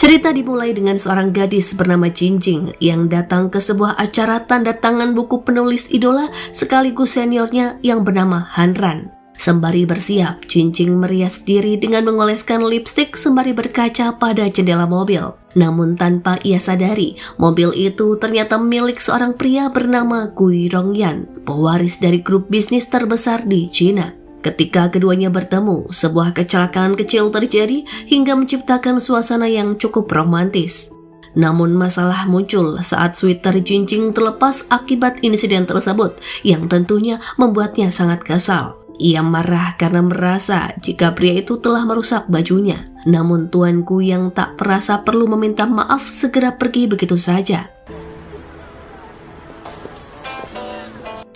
Cerita dimulai dengan seorang gadis bernama Jingjing yang datang ke sebuah acara tanda tangan buku penulis idola sekaligus seniornya yang bernama Hanran. Sembari bersiap, Jingjing merias diri dengan mengoleskan lipstik sembari berkaca pada jendela mobil. Namun tanpa ia sadari, mobil itu ternyata milik seorang pria bernama Gui Rongyan, pewaris dari grup bisnis terbesar di China. Ketika keduanya bertemu, sebuah kecelakaan kecil terjadi hingga menciptakan suasana yang cukup romantis. Namun masalah muncul saat sweater Jingjing terlepas akibat insiden tersebut yang tentunya membuatnya sangat kesal. Ia marah karena merasa jika pria itu telah merusak bajunya. Namun tuanku yang tak perasa perlu meminta maaf segera pergi begitu saja.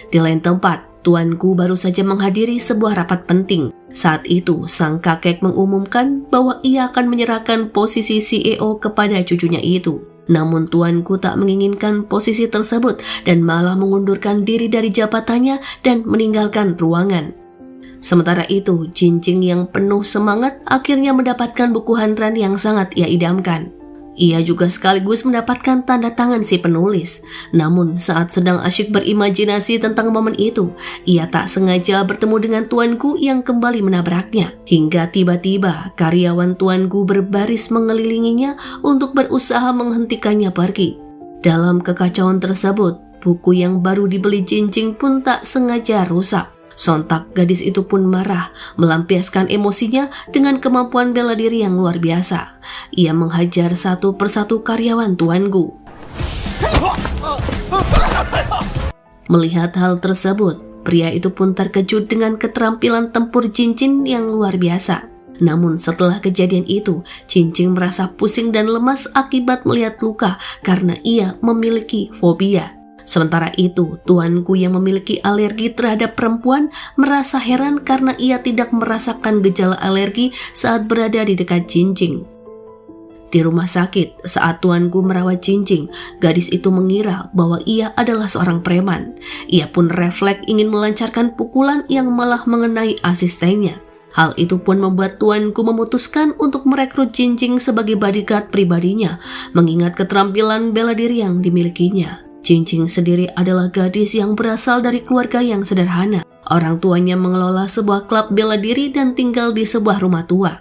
Di lain tempat, tuanku baru saja menghadiri sebuah rapat penting. Saat itu, sang kakek mengumumkan bahwa ia akan menyerahkan posisi CEO kepada cucunya itu. Namun tuanku tak menginginkan posisi tersebut dan malah mengundurkan diri dari jabatannya dan meninggalkan ruangan. Sementara itu, Jingjing yang penuh semangat akhirnya mendapatkan buku Hanran yang sangat ia idamkan. Ia juga sekaligus mendapatkan tanda tangan si penulis. Namun saat sedang asyik berimajinasi tentang momen itu, ia tak sengaja bertemu dengan tuanku yang kembali menabraknya. Hingga tiba-tiba karyawan tuanku berbaris mengelilinginya untuk berusaha menghentikannya pergi. Dalam kekacauan tersebut, buku yang baru dibeli Jingjing pun tak sengaja rusak. Sontak gadis itu pun marah, melampiaskan emosinya dengan kemampuan bela diri yang luar biasa. Ia menghajar satu persatu karyawan tuanku. Melihat hal tersebut, pria itu pun terkejut dengan keterampilan tempur Jingjing yang luar biasa. Namun setelah kejadian itu, Jingjing merasa pusing dan lemas akibat melihat luka karena ia memiliki fobia. Sementara itu, tuanku yang memiliki alergi terhadap perempuan merasa heran karena ia tidak merasakan gejala alergi saat berada di dekat Jingjing. Di rumah sakit, saat tuanku merawat Jingjing, gadis itu mengira bahwa ia adalah seorang preman. Ia pun refleks ingin melancarkan pukulan yang malah mengenai asistennya. Hal itu pun membuat tuanku memutuskan untuk merekrut Jingjing sebagai bodyguard pribadinya, mengingat keterampilan bela diri yang dimilikinya. Jingjing sendiri adalah gadis yang berasal dari keluarga yang sederhana. Orang tuanya mengelola sebuah klub bela diri dan tinggal di sebuah rumah tua.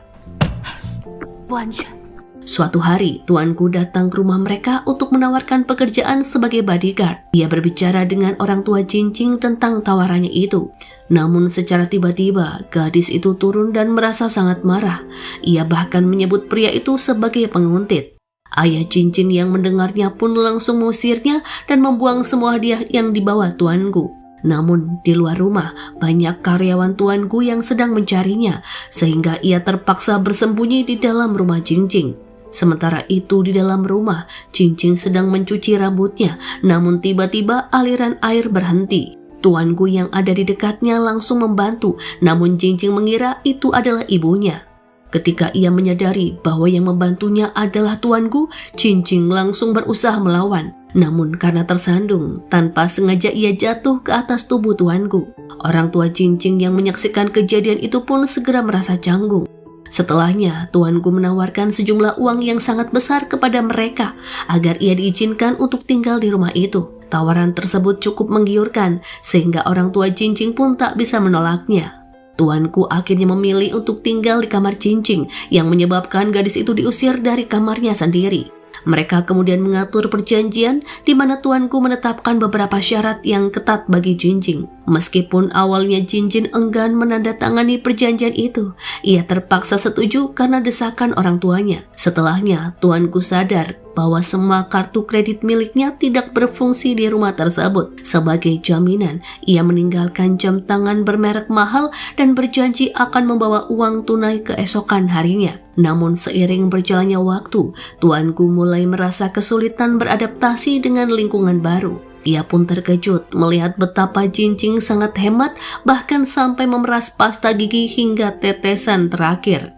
Suatu hari, tuanku datang ke rumah mereka untuk menawarkan pekerjaan sebagai bodyguard. Ia berbicara dengan orang tua Jingjing tentang tawarannya itu. Namun secara tiba-tiba, gadis itu turun dan merasa sangat marah. Ia bahkan menyebut pria itu sebagai penguntit. Ayah Jingjing yang mendengarnya pun langsung mengusirnya dan membuang semua hadiah yang dibawa tuanku. Namun di luar rumah banyak karyawan tuanku yang sedang mencarinya, sehingga ia terpaksa bersembunyi di dalam rumah Jingjing. Sementara itu di dalam rumah, Jingjing sedang mencuci rambutnya, namun tiba-tiba aliran air berhenti. Tuanku yang ada di dekatnya langsung membantu, namun Jingjing mengira itu adalah ibunya. Ketika ia menyadari bahwa yang membantunya adalah tuanku, Jingjing langsung berusaha melawan. Namun karena tersandung, tanpa sengaja ia jatuh ke atas tubuh tuanku. Orang tua Jingjing yang menyaksikan kejadian itu pun segera merasa canggung. Setelahnya, tuanku menawarkan sejumlah uang yang sangat besar kepada mereka agar ia diizinkan untuk tinggal di rumah itu. Tawaran tersebut cukup menggiurkan sehingga orang tua Jingjing pun tak bisa menolaknya. Tuanku akhirnya memilih untuk tinggal di kamar Jingjing yang menyebabkan gadis itu diusir dari kamarnya sendiri. Mereka kemudian mengatur perjanjian di mana tuanku menetapkan beberapa syarat yang ketat bagi Jingjing. Meskipun awalnya Jingjing enggan menandatangani perjanjian itu, ia terpaksa setuju karena desakan orang tuanya. Setelahnya, tuanku sadar bahwa semua kartu kredit miliknya tidak berfungsi di rumah tersebut. Sebagai jaminan, ia meninggalkan jam tangan bermerek mahal dan berjanji akan membawa uang tunai keesokan harinya. Namun seiring berjalannya waktu, tuanku mulai merasa kesulitan beradaptasi dengan lingkungan baru. Ia pun terkejut melihat betapa Jingjing sangat hemat, bahkan sampai memeras pasta gigi hingga tetesan terakhir.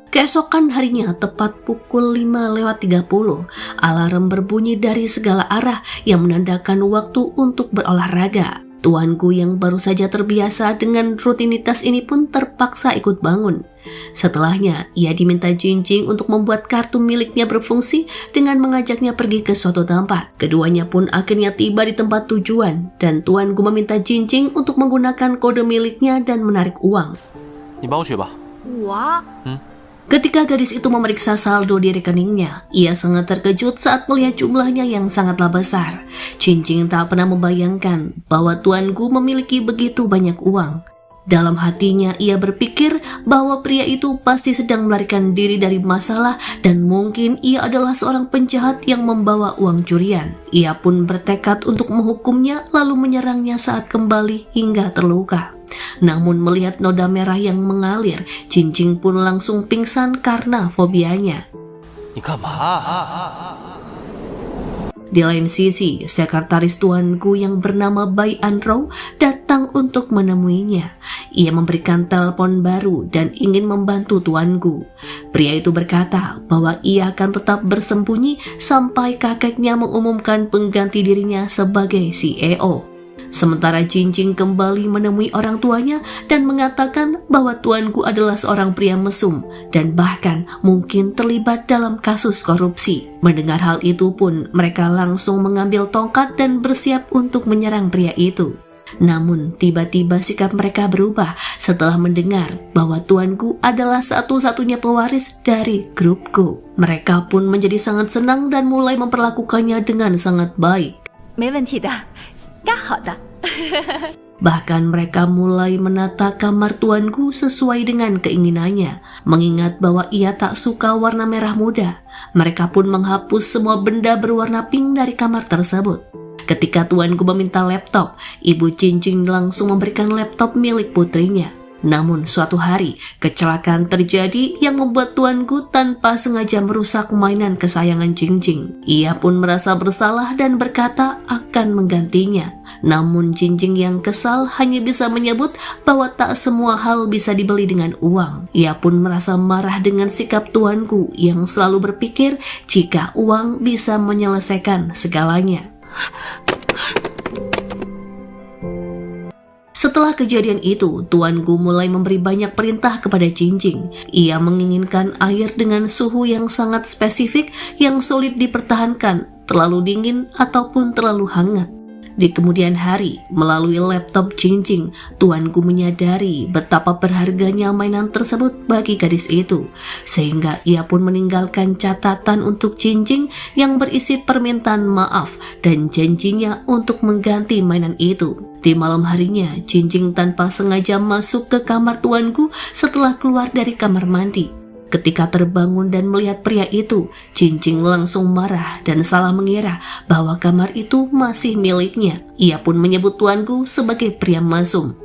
Keesokan harinya tepat pukul 5:30, alarm berbunyi dari segala arah yang menandakan waktu untuk berolahraga. Tuanku yang baru saja terbiasa dengan rutinitas ini pun terpaksa ikut bangun. Setelahnya, ia diminta Jinjing untuk membuat kartu miliknya berfungsi dengan mengajaknya pergi ke suatu tempat. Keduanya pun akhirnya tiba di tempat tujuan dan tuanku meminta Jinjing untuk menggunakan kode miliknya dan menarik uang. Ketika gadis itu memeriksa saldo di rekeningnya, ia sangat terkejut saat melihat jumlahnya yang sangatlah besar. Jinjing tak pernah membayangkan bahwa tuanku memiliki begitu banyak uang. Dalam hatinya ia berpikir bahwa pria itu pasti sedang melarikan diri dari masalah dan mungkin ia adalah seorang penjahat yang membawa uang curian. Ia pun bertekad untuk menghukumnya lalu menyerangnya saat kembali hingga terluka. Namun melihat noda merah yang mengalir, Jinjing pun langsung pingsan karena fobianya. Di lain sisi, sekretaris tuanku yang bernama Bai Anrou datang untuk menemuinya. Ia memberikan telepon baru dan ingin membantu tuanku. Pria itu berkata bahwa ia akan tetap bersembunyi sampai kakeknya mengumumkan pengganti dirinya sebagai CEO. Sementara Jinjing kembali menemui orang tuanya dan mengatakan bahwa tuanku adalah seorang pria mesum dan bahkan mungkin terlibat dalam kasus korupsi. Mendengar hal itu pun mereka langsung mengambil tongkat dan bersiap untuk menyerang pria itu. Namun tiba-tiba sikap mereka berubah setelah mendengar bahwa tuanku adalah satu-satunya pewaris dari grupku. Mereka pun menjadi sangat senang dan mulai memperlakukannya dengan sangat baik. Bahkan mereka mulai menata kamar tuanku sesuai dengan keinginannya. Mengingat bahwa ia tak suka warna merah muda, mereka pun menghapus semua benda berwarna pink dari kamar tersebut. Ketika tuanku meminta laptop, ibu Jinjing langsung memberikan laptop milik putrinya. Namun suatu hari, kecelakaan terjadi yang membuat tuanku tanpa sengaja merusak mainan kesayangan Jinjing. Ia pun merasa bersalah dan berkata akan menggantinya. Namun Jinjing yang kesal hanya bisa menyebut bahwa tak semua hal bisa dibeli dengan uang. Ia pun merasa marah dengan sikap tuanku yang selalu berpikir jika uang bisa menyelesaikan segalanya. Setelah kejadian itu, tuanku mulai memberi banyak perintah kepada Jinjing. Ia menginginkan air dengan suhu yang sangat spesifik yang sulit dipertahankan, terlalu dingin ataupun terlalu hangat. Di kemudian hari, melalui laptop Jinjing, tuanku menyadari betapa berharganya mainan tersebut bagi gadis itu. Sehingga ia pun meninggalkan catatan untuk Jinjing yang berisi permintaan maaf dan janjinya untuk mengganti mainan itu. Di malam harinya, Jinjing tanpa sengaja masuk ke kamar tuanku setelah keluar dari kamar mandi. Ketika terbangun dan melihat pria itu, Jinjing langsung marah dan salah mengira bahwa kamar itu masih miliknya. Ia pun menyebut tuanku sebagai pria mesum.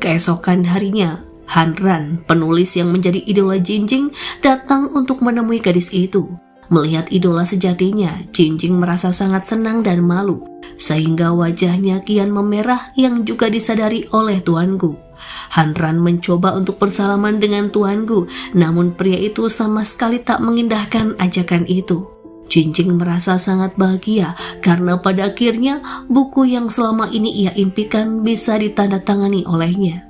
Keesokan harinya, Han Ran, penulis yang menjadi idola Jinjing, datang untuk menemui gadis itu. Melihat idola sejatinya, Jinjing merasa sangat senang dan malu, sehingga wajahnya kian memerah yang juga disadari oleh tuanku. Han Ran mencoba untuk bersalaman dengan tuanku, namun pria itu sama sekali tak mengindahkan ajakan itu. Jinjing merasa sangat bahagia karena pada akhirnya buku yang selama ini ia impikan bisa ditandatangani olehnya.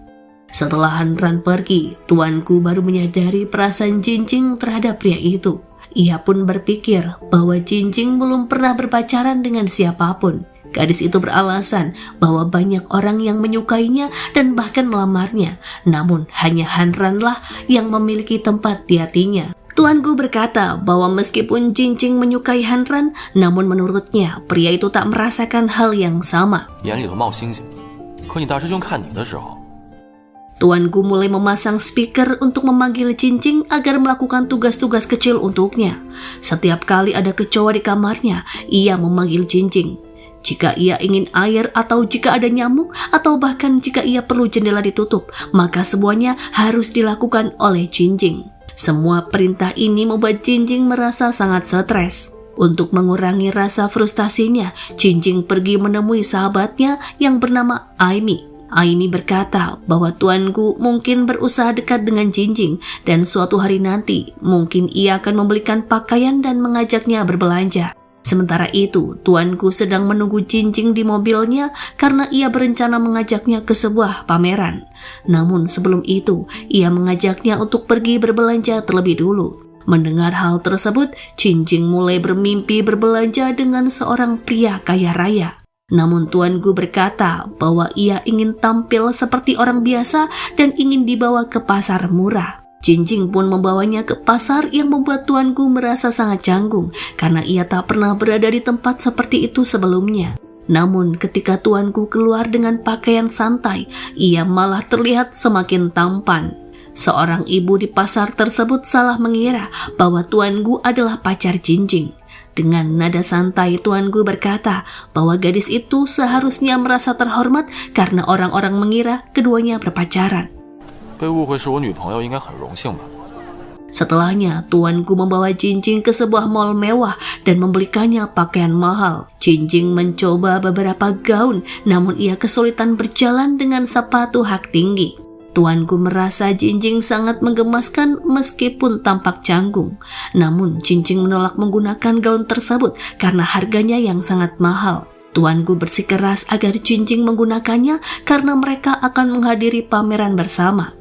Setelah Han Ran pergi, tuanku baru menyadari perasaan Jinjing terhadap pria itu. Ia pun berpikir bahwa Jinjing belum pernah berpacaran dengan siapapun. Gadis itu beralasan bahwa banyak orang yang menyukainya dan bahkan melamarnya, namun hanya Han Ran lah yang memiliki tempat di hatinya. Tuanku berkata bahwa meskipun Jinjing menyukai Han Ran, namun menurutnya pria itu tak merasakan hal yang sama. Tuanku mulai memasang speaker untuk memanggil Jinjing agar melakukan tugas-tugas kecil untuknya. Setiap kali ada kecoa di kamarnya, ia memanggil Jinjing. Jika ia ingin air atau jika ada nyamuk atau bahkan jika ia perlu jendela ditutup, maka semuanya harus dilakukan oleh Jinjing. Semua perintah ini membuat Jinjing merasa sangat stres. Untuk mengurangi rasa frustasinya, Jinjing pergi menemui sahabatnya yang bernama Aimi. Aimi berkata bahwa tuanku mungkin berusaha dekat dengan Jinjing dan suatu hari nanti mungkin ia akan membelikan pakaian dan mengajaknya berbelanja. Sementara itu, tuanku sedang menunggu Jinjing di mobilnya karena ia berencana mengajaknya ke sebuah pameran. Namun sebelum itu, ia mengajaknya untuk pergi berbelanja terlebih dulu. Mendengar hal tersebut, Jinjing mulai bermimpi berbelanja dengan seorang pria kaya raya. Namun tuanku berkata bahwa ia ingin tampil seperti orang biasa dan ingin dibawa ke pasar murah. Jinjing pun membawanya ke pasar yang membuat tuanku merasa sangat canggung karena ia tak pernah berada di tempat seperti itu sebelumnya. Namun ketika tuanku keluar dengan pakaian santai, ia malah terlihat semakin tampan. Seorang ibu di pasar tersebut salah mengira bahwa tuanku adalah pacar Jinjing. Dengan nada santai tuanku berkata bahwa gadis itu seharusnya merasa terhormat karena orang-orang mengira keduanya berpacaran. Setelahnya, tuanku membawa Jinjing ke sebuah mall mewah dan membelikannya pakaian mahal. Jinjing mencoba beberapa gaun, namun ia kesulitan berjalan dengan sepatu hak tinggi. Tuanku merasa Jinjing sangat menggemaskan meskipun tampak canggung. Namun Jinjing menolak menggunakan gaun tersebut karena harganya yang sangat mahal. Tuanku bersikeras agar Jinjing menggunakannya karena mereka akan menghadiri pameran bersama.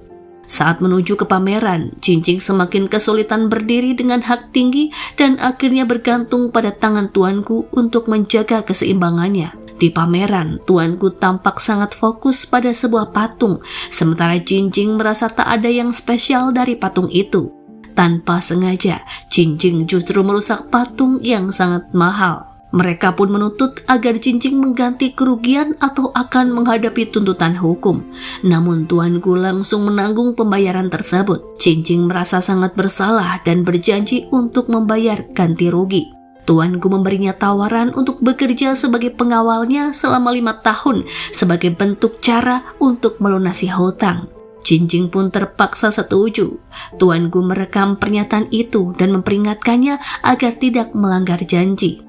Saat menuju ke pameran, Jinjing semakin kesulitan berdiri dengan hak tinggi dan akhirnya bergantung pada tangan tuanku untuk menjaga keseimbangannya. Di pameran, tuanku tampak sangat fokus pada sebuah patung, sementara Jinjing merasa tak ada yang spesial dari patung itu. Tanpa sengaja, Jinjing justru merusak patung yang sangat mahal. Mereka pun menuntut agar Jinjing mengganti kerugian atau akan menghadapi tuntutan hukum. Namun tuanku langsung menanggung pembayaran tersebut. Jinjing merasa sangat bersalah dan berjanji untuk membayar ganti rugi. Tuanku memberinya tawaran untuk bekerja sebagai pengawalnya selama 5 tahun sebagai bentuk cara untuk melunasi hutang. Jinjing pun terpaksa setuju. Tuanku merekam pernyataan itu dan memperingatkannya agar tidak melanggar janji.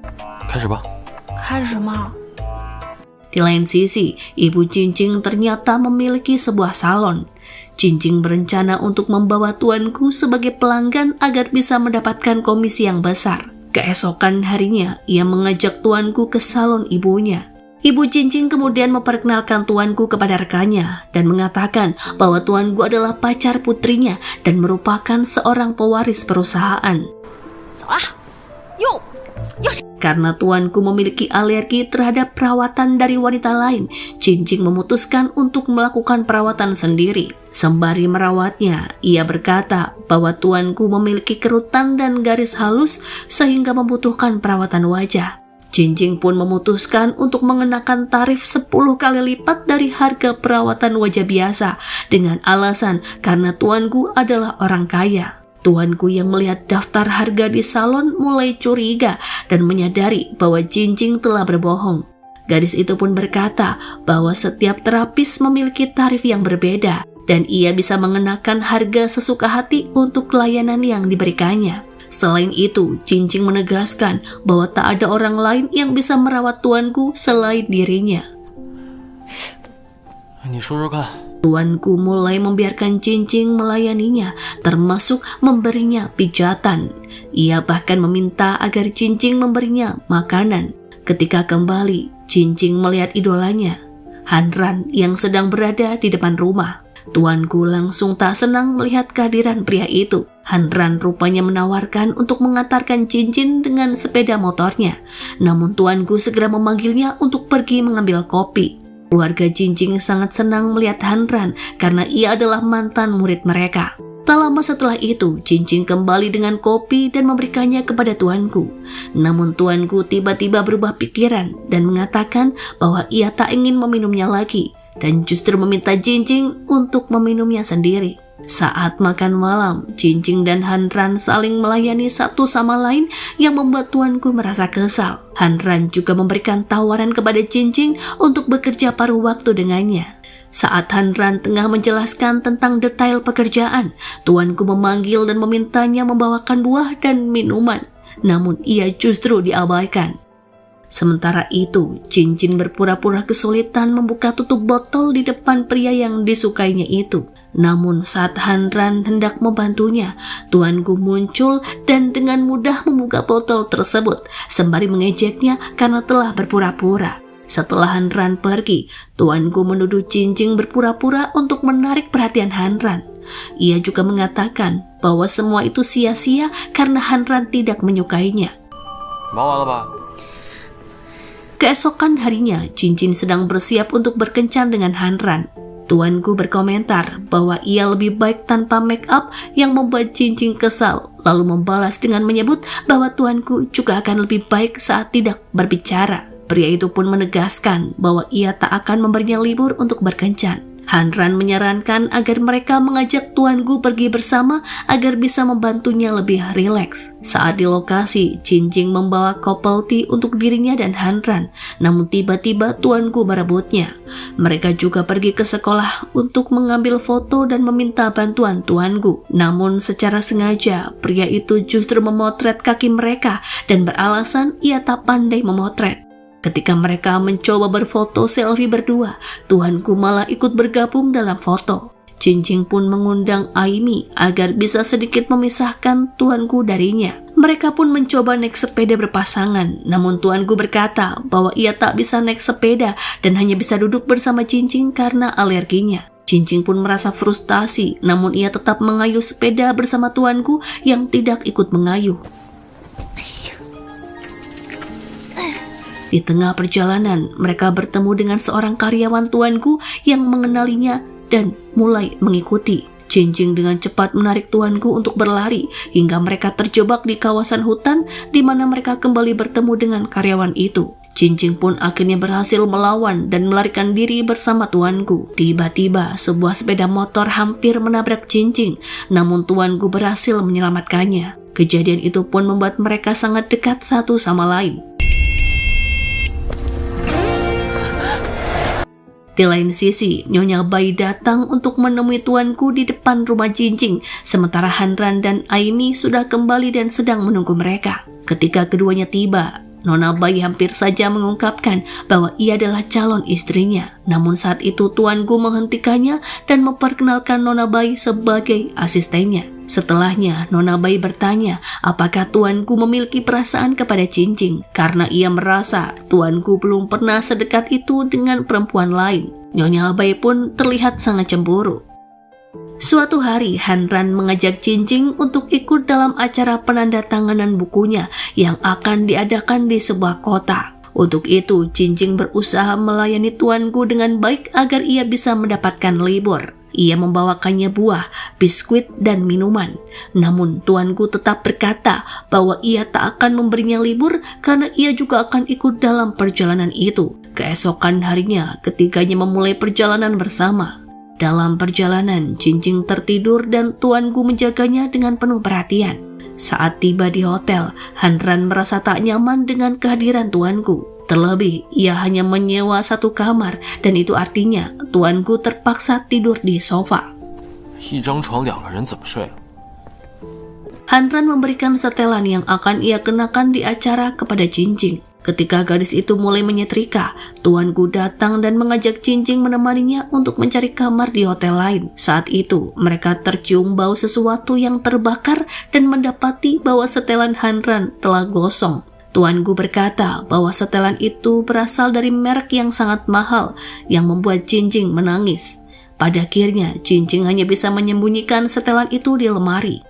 Di lain sisi, ibu Jinjing ternyata memiliki sebuah salon. Jinjing berencana untuk membawa tuanku sebagai pelanggan agar bisa mendapatkan komisi yang besar. Keesokan harinya, ia mengajak tuanku ke salon ibunya. Ibu Jinjing kemudian memperkenalkan tuanku kepada rekannya dan mengatakan bahwa tuanku adalah pacar putrinya dan merupakan seorang pewaris perusahaan. Karena tuanku memiliki alergi terhadap perawatan dari wanita lain, Jinjing memutuskan untuk melakukan perawatan sendiri. Sembari merawatnya, ia berkata bahwa tuanku memiliki kerutan dan garis halus sehingga membutuhkan perawatan wajah. Jinjing pun memutuskan untuk mengenakan tarif 10 kali lipat dari harga perawatan wajah biasa dengan alasan karena tuanku adalah orang kaya. Tuanku yang melihat daftar harga di salon mulai curiga dan menyadari bahwa Jinjing telah berbohong. Gadis itu pun berkata bahwa setiap terapis memiliki tarif yang berbeda dan ia bisa mengenakan harga sesuka hati untuk layanan yang diberikannya. Selain itu, Jinjing menegaskan bahwa tak ada orang lain yang bisa merawat tuanku selain dirinya. Tuanku mulai membiarkan Jinjing melayaninya, termasuk memberinya pijatan. Ia bahkan meminta agar Jinjing memberinya makanan. Ketika kembali, Jinjing melihat idolanya, Hanran, yang sedang berada di depan rumah. Tuanku langsung tak senang melihat kehadiran pria itu. Hanran rupanya menawarkan untuk mengantarkan Jinjing dengan sepeda motornya. Namun tuanku segera memanggilnya untuk pergi mengambil kopi. Keluarga Jinjing sangat senang melihat Hanran karena ia adalah mantan murid mereka. Tak lama setelah itu, Jinjing kembali dengan kopi dan memberikannya kepada tuanku. Namun tuanku tiba-tiba berubah pikiran dan mengatakan bahwa ia tak ingin meminumnya lagi dan justru meminta Jinjing untuk meminumnya sendiri. Saat makan malam, Jinjing dan Hanran saling melayani satu sama lain yang membuat tuanku merasa kesal. Hanran juga memberikan tawaran kepada Jinjing untuk bekerja paruh waktu dengannya. Saat Hanran tengah menjelaskan tentang detail pekerjaan, tuanku memanggil dan memintanya membawakan buah dan minuman. Namun ia justru diabaikan. Sementara itu, Cincin berpura-pura kesulitan membuka tutup botol di depan pria yang disukainya itu. Namun saat Hanran hendak membantunya, Tuan Gu muncul dan dengan mudah membuka botol tersebut, sembari mengejeknya karena telah berpura-pura. Setelah Hanran pergi, Tuan Gu menuduh Cincin berpura-pura untuk menarik perhatian Hanran. Ia juga mengatakan bahwa semua itu sia-sia karena Hanran tidak menyukainya. Keesokan harinya, Cincin sedang bersiap untuk berkencan dengan Hanran. Tuan Gu berkomentar bahwa ia lebih baik tanpa make up yang membuat Cincin kesal, lalu membalas dengan menyebut bahwa Tuan Gu juga akan lebih baik saat tidak berbicara. Pria itu pun menegaskan bahwa ia tak akan memberinya libur untuk berkencan. Hanran menyarankan agar mereka mengajak Tuan Gu pergi bersama agar bisa membantunya lebih rileks. Saat di lokasi, Cincin membawa couple tea untuk dirinya dan Hanran, namun tiba-tiba Tuan Gu merebutnya. Mereka juga pergi ke sekolah untuk mengambil foto dan meminta bantuan Tuan Gu. Namun secara sengaja, pria itu justru memotret kaki mereka dan beralasan ia tak pandai memotret. Ketika mereka mencoba berfoto selfie berdua, Tuan Gu malah ikut bergabung dalam foto. Cincin pun mengundang Aimi agar bisa sedikit memisahkan Tuan Gu darinya. Mereka pun mencoba naik sepeda berpasangan, namun Tuan Gu berkata bahwa ia tak bisa naik sepeda dan hanya bisa duduk bersama Cincin karena alerginya. Cincin pun merasa frustasi, namun ia tetap mengayuh sepeda bersama Tuan Gu yang tidak ikut mengayuh. Di tengah perjalanan, mereka bertemu dengan seorang karyawan Tuan Gu yang mengenalinya dan mulai mengikuti. Cincin dengan cepat menarik Tuan Gu untuk berlari hingga mereka terjebak di kawasan hutan di mana mereka kembali bertemu dengan karyawan itu. Cincin pun akhirnya berhasil melawan dan melarikan diri bersama Tuan Gu. Tiba-tiba sebuah sepeda motor hampir menabrak Cincin, namun Tuan Gu berhasil menyelamatkannya. Kejadian itu pun membuat mereka sangat dekat satu sama lain. Di lain sisi, Nyonya Bai datang untuk menemui Tuan Gu di depan rumah Cincin, sementara Hanran dan Aimi sudah kembali dan sedang menunggu mereka. Ketika keduanya tiba, Nona Bai hampir saja mengungkapkan bahwa ia adalah calon istrinya. Namun saat itu Tuan Gu menghentikannya dan memperkenalkan Nona Bai sebagai asistennya. Setelahnya, Nona Bai bertanya apakah Tuan Gu memiliki perasaan kepada Cincin karena ia merasa Tuan Gu belum pernah sedekat itu dengan perempuan lain. Nyonya Bai pun terlihat sangat cemburu. Suatu hari, Hanran mengajak Cincin untuk ikut dalam acara penandatanganan bukunya yang akan diadakan di sebuah kota. Untuk itu, Cincin berusaha melayani Tuan Gu dengan baik agar ia bisa mendapatkan libur. Ia membawakannya buah, biskuit, dan minuman. Namun Tuan Gu tetap berkata bahwa ia tak akan memberinya libur karena ia juga akan ikut dalam perjalanan itu. Keesokan harinya, ketiganya memulai perjalanan bersama. Dalam perjalanan, Cincin tertidur dan Tuan Gu menjaganya dengan penuh perhatian. Saat tiba di hotel, Hanran merasa tak nyaman dengan kehadiran Tuan Gu. Terlebih, ia hanya menyewa satu kamar dan itu artinya Tuan Gu terpaksa tidur di sofa. Hanran memberikan setelan yang akan ia kenakan di acara kepada Cincin. Ketika gadis itu mulai menyetrika, Tuan Gu datang dan mengajak Cincin menemaninya untuk mencari kamar di hotel lain. Saat itu, mereka tercium bau sesuatu yang terbakar dan mendapati bahwa setelan Hanran telah gosong. Tuan Gu berkata bahwa setelan itu berasal dari merek yang sangat mahal yang membuat Cincin menangis. Pada akhirnya, Cincin hanya bisa menyembunyikan setelan itu di lemari.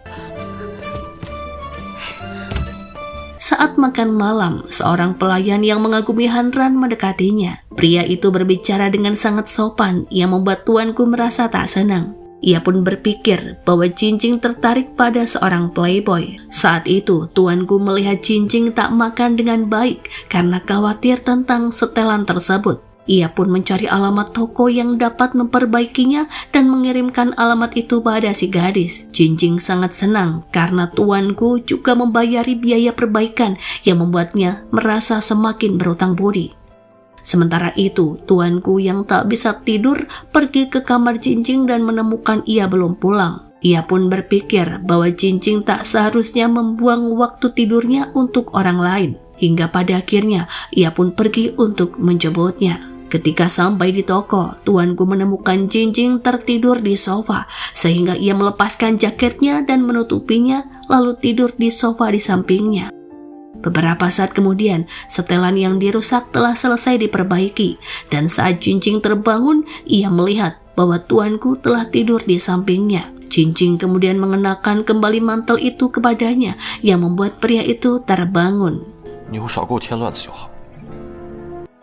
Saat makan malam, seorang pelayan yang mengagumi Hanran mendekatinya. Pria itu berbicara dengan sangat sopan yang membuat Tuan Gu merasa tak senang. Ia pun berpikir bahwa Cincin tertarik pada seorang playboy. Saat itu, Tuan Gu melihat Cincin tak makan dengan baik karena khawatir tentang setelan tersebut. Ia pun mencari alamat toko yang dapat memperbaikinya dan mengirimkan alamat itu pada si gadis. Cincin sangat senang karena Tuan Gu juga membayari biaya perbaikan yang membuatnya merasa semakin berutang budi. Sementara itu, Tuan Gu yang tak bisa tidur pergi ke kamar Cincin dan menemukan ia belum pulang. Ia pun berpikir bahwa Cincin tak seharusnya membuang waktu tidurnya untuk orang lain. hingga pada akhirnya ia pun pergi untuk menjemputnya. Ketika sampai di toko, tuanku menemukan Jinjing tertidur di sofa, sehingga ia melepaskan jaketnya dan menutupinya, lalu tidur di sofa di sampingnya. Beberapa saat kemudian, setelan yang dirusak telah selesai diperbaiki, dan saat Jinjing terbangun, ia melihat bahwa tuanku telah tidur di sampingnya. Jinjing kemudian mengenakan kembali mantel itu kepadanya, yang membuat pria itu terbangun.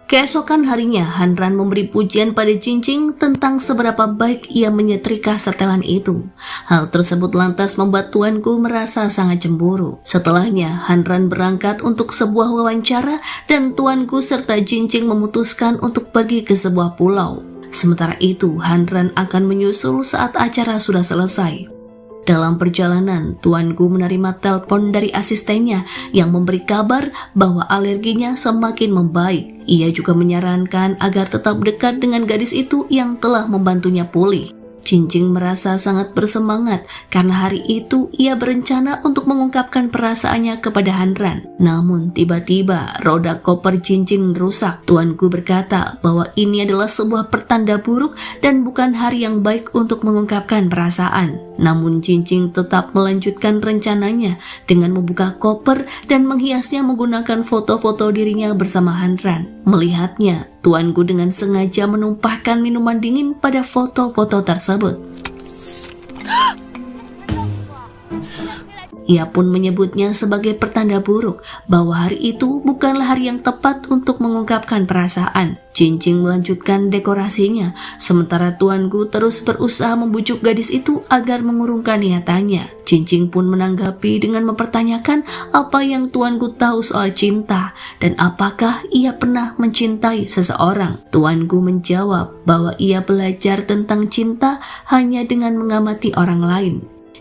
Keesokan harinya, Hanran memberi pujian pada Jinjing tentang seberapa baik ia menyetrika setelan itu. Hal tersebut lantas membuat tuanku merasa sangat cemburu. Setelahnya, Hanran berangkat untuk sebuah wawancara dan tuanku serta Jinjing memutuskan untuk pergi ke sebuah pulau. Sementara itu, Hanran akan menyusul saat acara sudah selesai. Dalam perjalanan, tuanku menerima telepon dari asistennya yang memberi kabar bahwa alerginya semakin membaik. Ia juga menyarankan agar tetap dekat dengan gadis itu yang telah membantunya pulih. Jinjing merasa sangat bersemangat karena hari itu ia berencana untuk mengungkapkan perasaannya kepada Hanran. Namun tiba-tiba roda koper Jinjing rusak. Tuanku berkata bahwa ini adalah sebuah pertanda buruk dan bukan hari yang baik untuk mengungkapkan perasaan. Namun Jinjing tetap melanjutkan rencananya dengan membuka koper dan menghiasnya menggunakan foto-foto dirinya bersama Hanran. Melihatnya, tuanku dengan sengaja menumpahkan minuman dingin pada foto-foto tersebut. Ia pun menyebutnya sebagai pertanda buruk bahwa hari itu bukanlah hari yang tepat untuk mengungkapkan perasaan. Jinjing melanjutkan dekorasinya, sementara tuanku terus berusaha membujuk gadis itu agar mengurungkan niatannya. Jinjing pun menanggapi dengan mempertanyakan apa yang tuanku tahu soal cinta dan apakah ia pernah mencintai seseorang. Tuanku menjawab bahwa ia belajar tentang cinta hanya dengan mengamati orang lain.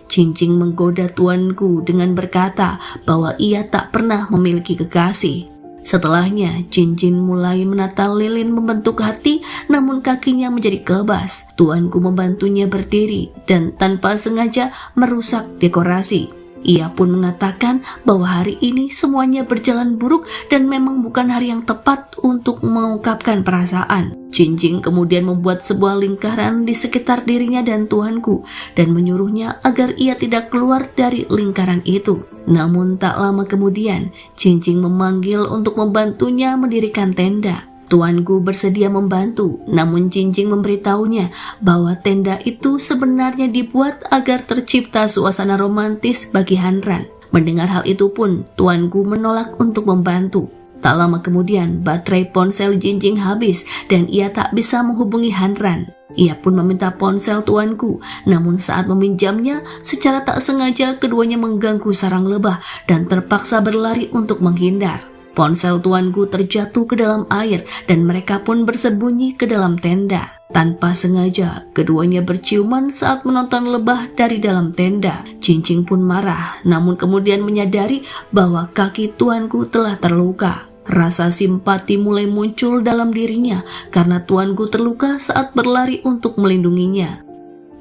Jinjing menggoda tuanku dengan berkata bahwa ia tak pernah memiliki kekasih. Setelahnya, Jinjing mulai menata lilin membentuk hati, namun kakinya menjadi kebas. Tuanku membantunya berdiri dan tanpa sengaja merusak dekorasi. Ia pun mengatakan bahwa hari ini semuanya berjalan buruk dan memang bukan hari yang tepat untuk mengungkapkan perasaan. Jinjing kemudian membuat sebuah lingkaran di sekitar dirinya dan tuanku dan menyuruhnya agar ia tidak keluar dari lingkaran itu. Namun tak lama kemudian, Jinjing memanggil untuk membantunya mendirikan tenda. Tuanku bersedia membantu, namun Jinjing memberitahunya bahwa tenda itu sebenarnya dibuat agar tercipta suasana romantis bagi Hanran. Mendengar hal itu pun, tuanku menolak untuk membantu. Tak lama kemudian, baterai ponsel Jinjing habis dan ia tak bisa menghubungi Hanran. Ia pun meminta ponsel tuanku, namun saat meminjamnya, secara tak sengaja keduanya mengganggu sarang lebah dan terpaksa berlari untuk menghindar. Ponsel tuanku terjatuh ke dalam air dan mereka pun bersembunyi ke dalam tenda. Tanpa sengaja, keduanya berciuman saat menonton lebah dari dalam tenda. Jinjing pun marah, namun kemudian menyadari bahwa kaki tuanku telah terluka. Rasa simpati mulai muncul dalam dirinya karena tuanku terluka saat berlari untuk melindunginya.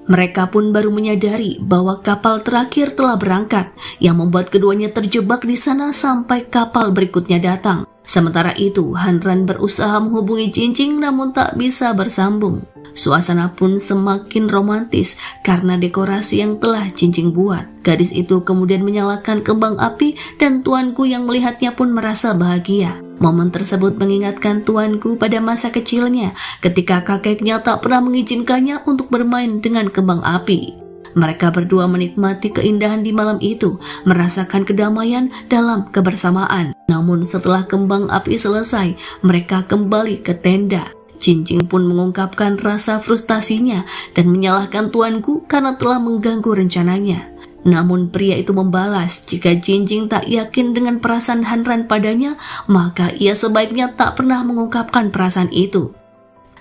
Mereka pun baru menyadari bahwa kapal terakhir telah berangkat, yang membuat keduanya terjebak di sana sampai kapal berikutnya datang. Sementara itu, Hanran berusaha menghubungi Jinjing namun tak bisa bersambung. Suasana pun semakin romantis karena dekorasi yang telah Jinjing buat. Gadis itu kemudian menyalakan kembang api dan tuanku yang melihatnya pun merasa bahagia. Momen tersebut mengingatkan tuanku pada masa kecilnya ketika kakeknya tak pernah mengizinkannya untuk bermain dengan kembang api. Mereka berdua menikmati keindahan di malam itu, merasakan kedamaian dalam kebersamaan. Namun setelah kembang api selesai, mereka kembali ke tenda. Jinjing pun mengungkapkan rasa frustasinya dan menyalahkan tuanku karena telah mengganggu rencananya. Namun pria itu membalas jika Jinjing tak yakin dengan perasaan Hanran padanya, maka ia sebaiknya tak pernah mengungkapkan perasaan itu.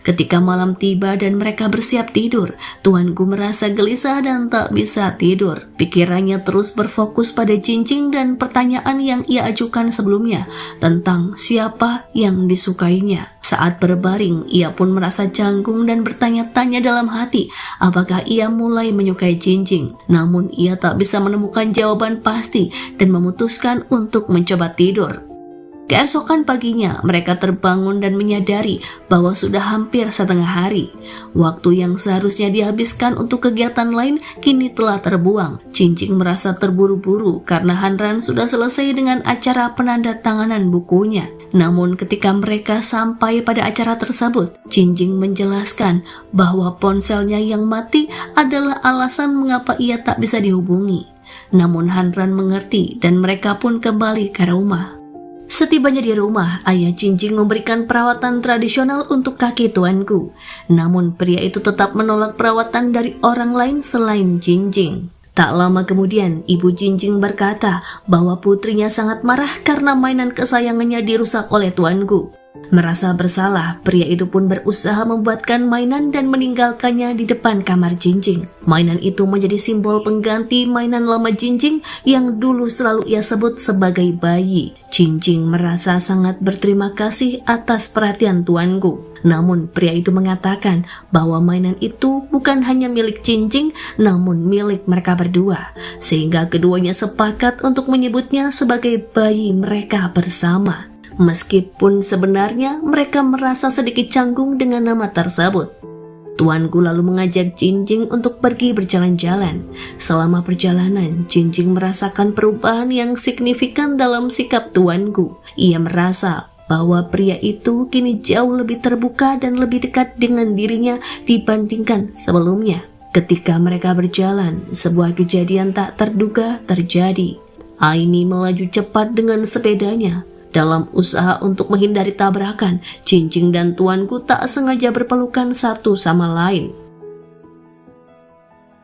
Ketika malam tiba dan mereka bersiap tidur, tuanku merasa gelisah dan tak bisa tidur. Pikirannya terus berfokus pada Jinjing dan pertanyaan yang ia ajukan sebelumnya tentang siapa yang disukainya. Saat berbaring, ia pun merasa canggung dan bertanya-tanya dalam hati apakah ia mulai menyukai Jinjing. Namun ia tak bisa menemukan jawaban pasti dan memutuskan untuk mencoba tidur. Keesokan paginya, mereka terbangun dan menyadari bahwa sudah hampir setengah hari. Waktu yang seharusnya dihabiskan untuk kegiatan lain kini telah terbuang. Jinjing merasa terburu-buru karena Hanran sudah selesai dengan acara penandatanganan bukunya. Namun ketika mereka sampai pada acara tersebut, Jinjing menjelaskan bahwa ponselnya yang mati adalah alasan mengapa ia tak bisa dihubungi. Namun Hanran mengerti dan mereka pun kembali ke rumah. Setibanya di rumah, ayah Jinjing memberikan perawatan tradisional untuk kaki tuanku. Namun pria itu tetap menolak perawatan dari orang lain selain Jinjing. Tak lama kemudian, ibu Jinjing berkata bahwa putrinya sangat marah karena mainan kesayangannya dirusak oleh tuanku. Merasa bersalah, pria itu pun berusaha membuatkan mainan dan meninggalkannya di depan kamar Jinjing. Mainan itu menjadi simbol pengganti mainan lama Jinjing yang dulu selalu ia sebut sebagai bayi. Jinjing merasa sangat berterima kasih atas perhatian tuanku. Namun pria itu mengatakan bahwa mainan itu bukan hanya milik Jinjing, namun milik mereka berdua. Sehingga keduanya sepakat untuk menyebutnya sebagai bayi mereka bersama. Meskipun sebenarnya mereka merasa sedikit canggung dengan nama tersebut. Tuanku lalu mengajak Jinjing untuk pergi berjalan-jalan. Selama perjalanan, Jinjing merasakan perubahan yang signifikan dalam sikap tuanku. Ia merasa bahwa pria itu kini jauh lebih terbuka dan lebih dekat dengan dirinya dibandingkan sebelumnya. Ketika mereka berjalan, sebuah kejadian tak terduga terjadi. Aini melaju cepat dengan sepedanya. Dalam usaha untuk menghindari tabrakan, Jinjing dan tuanku tak sengaja berpelukan satu sama lain.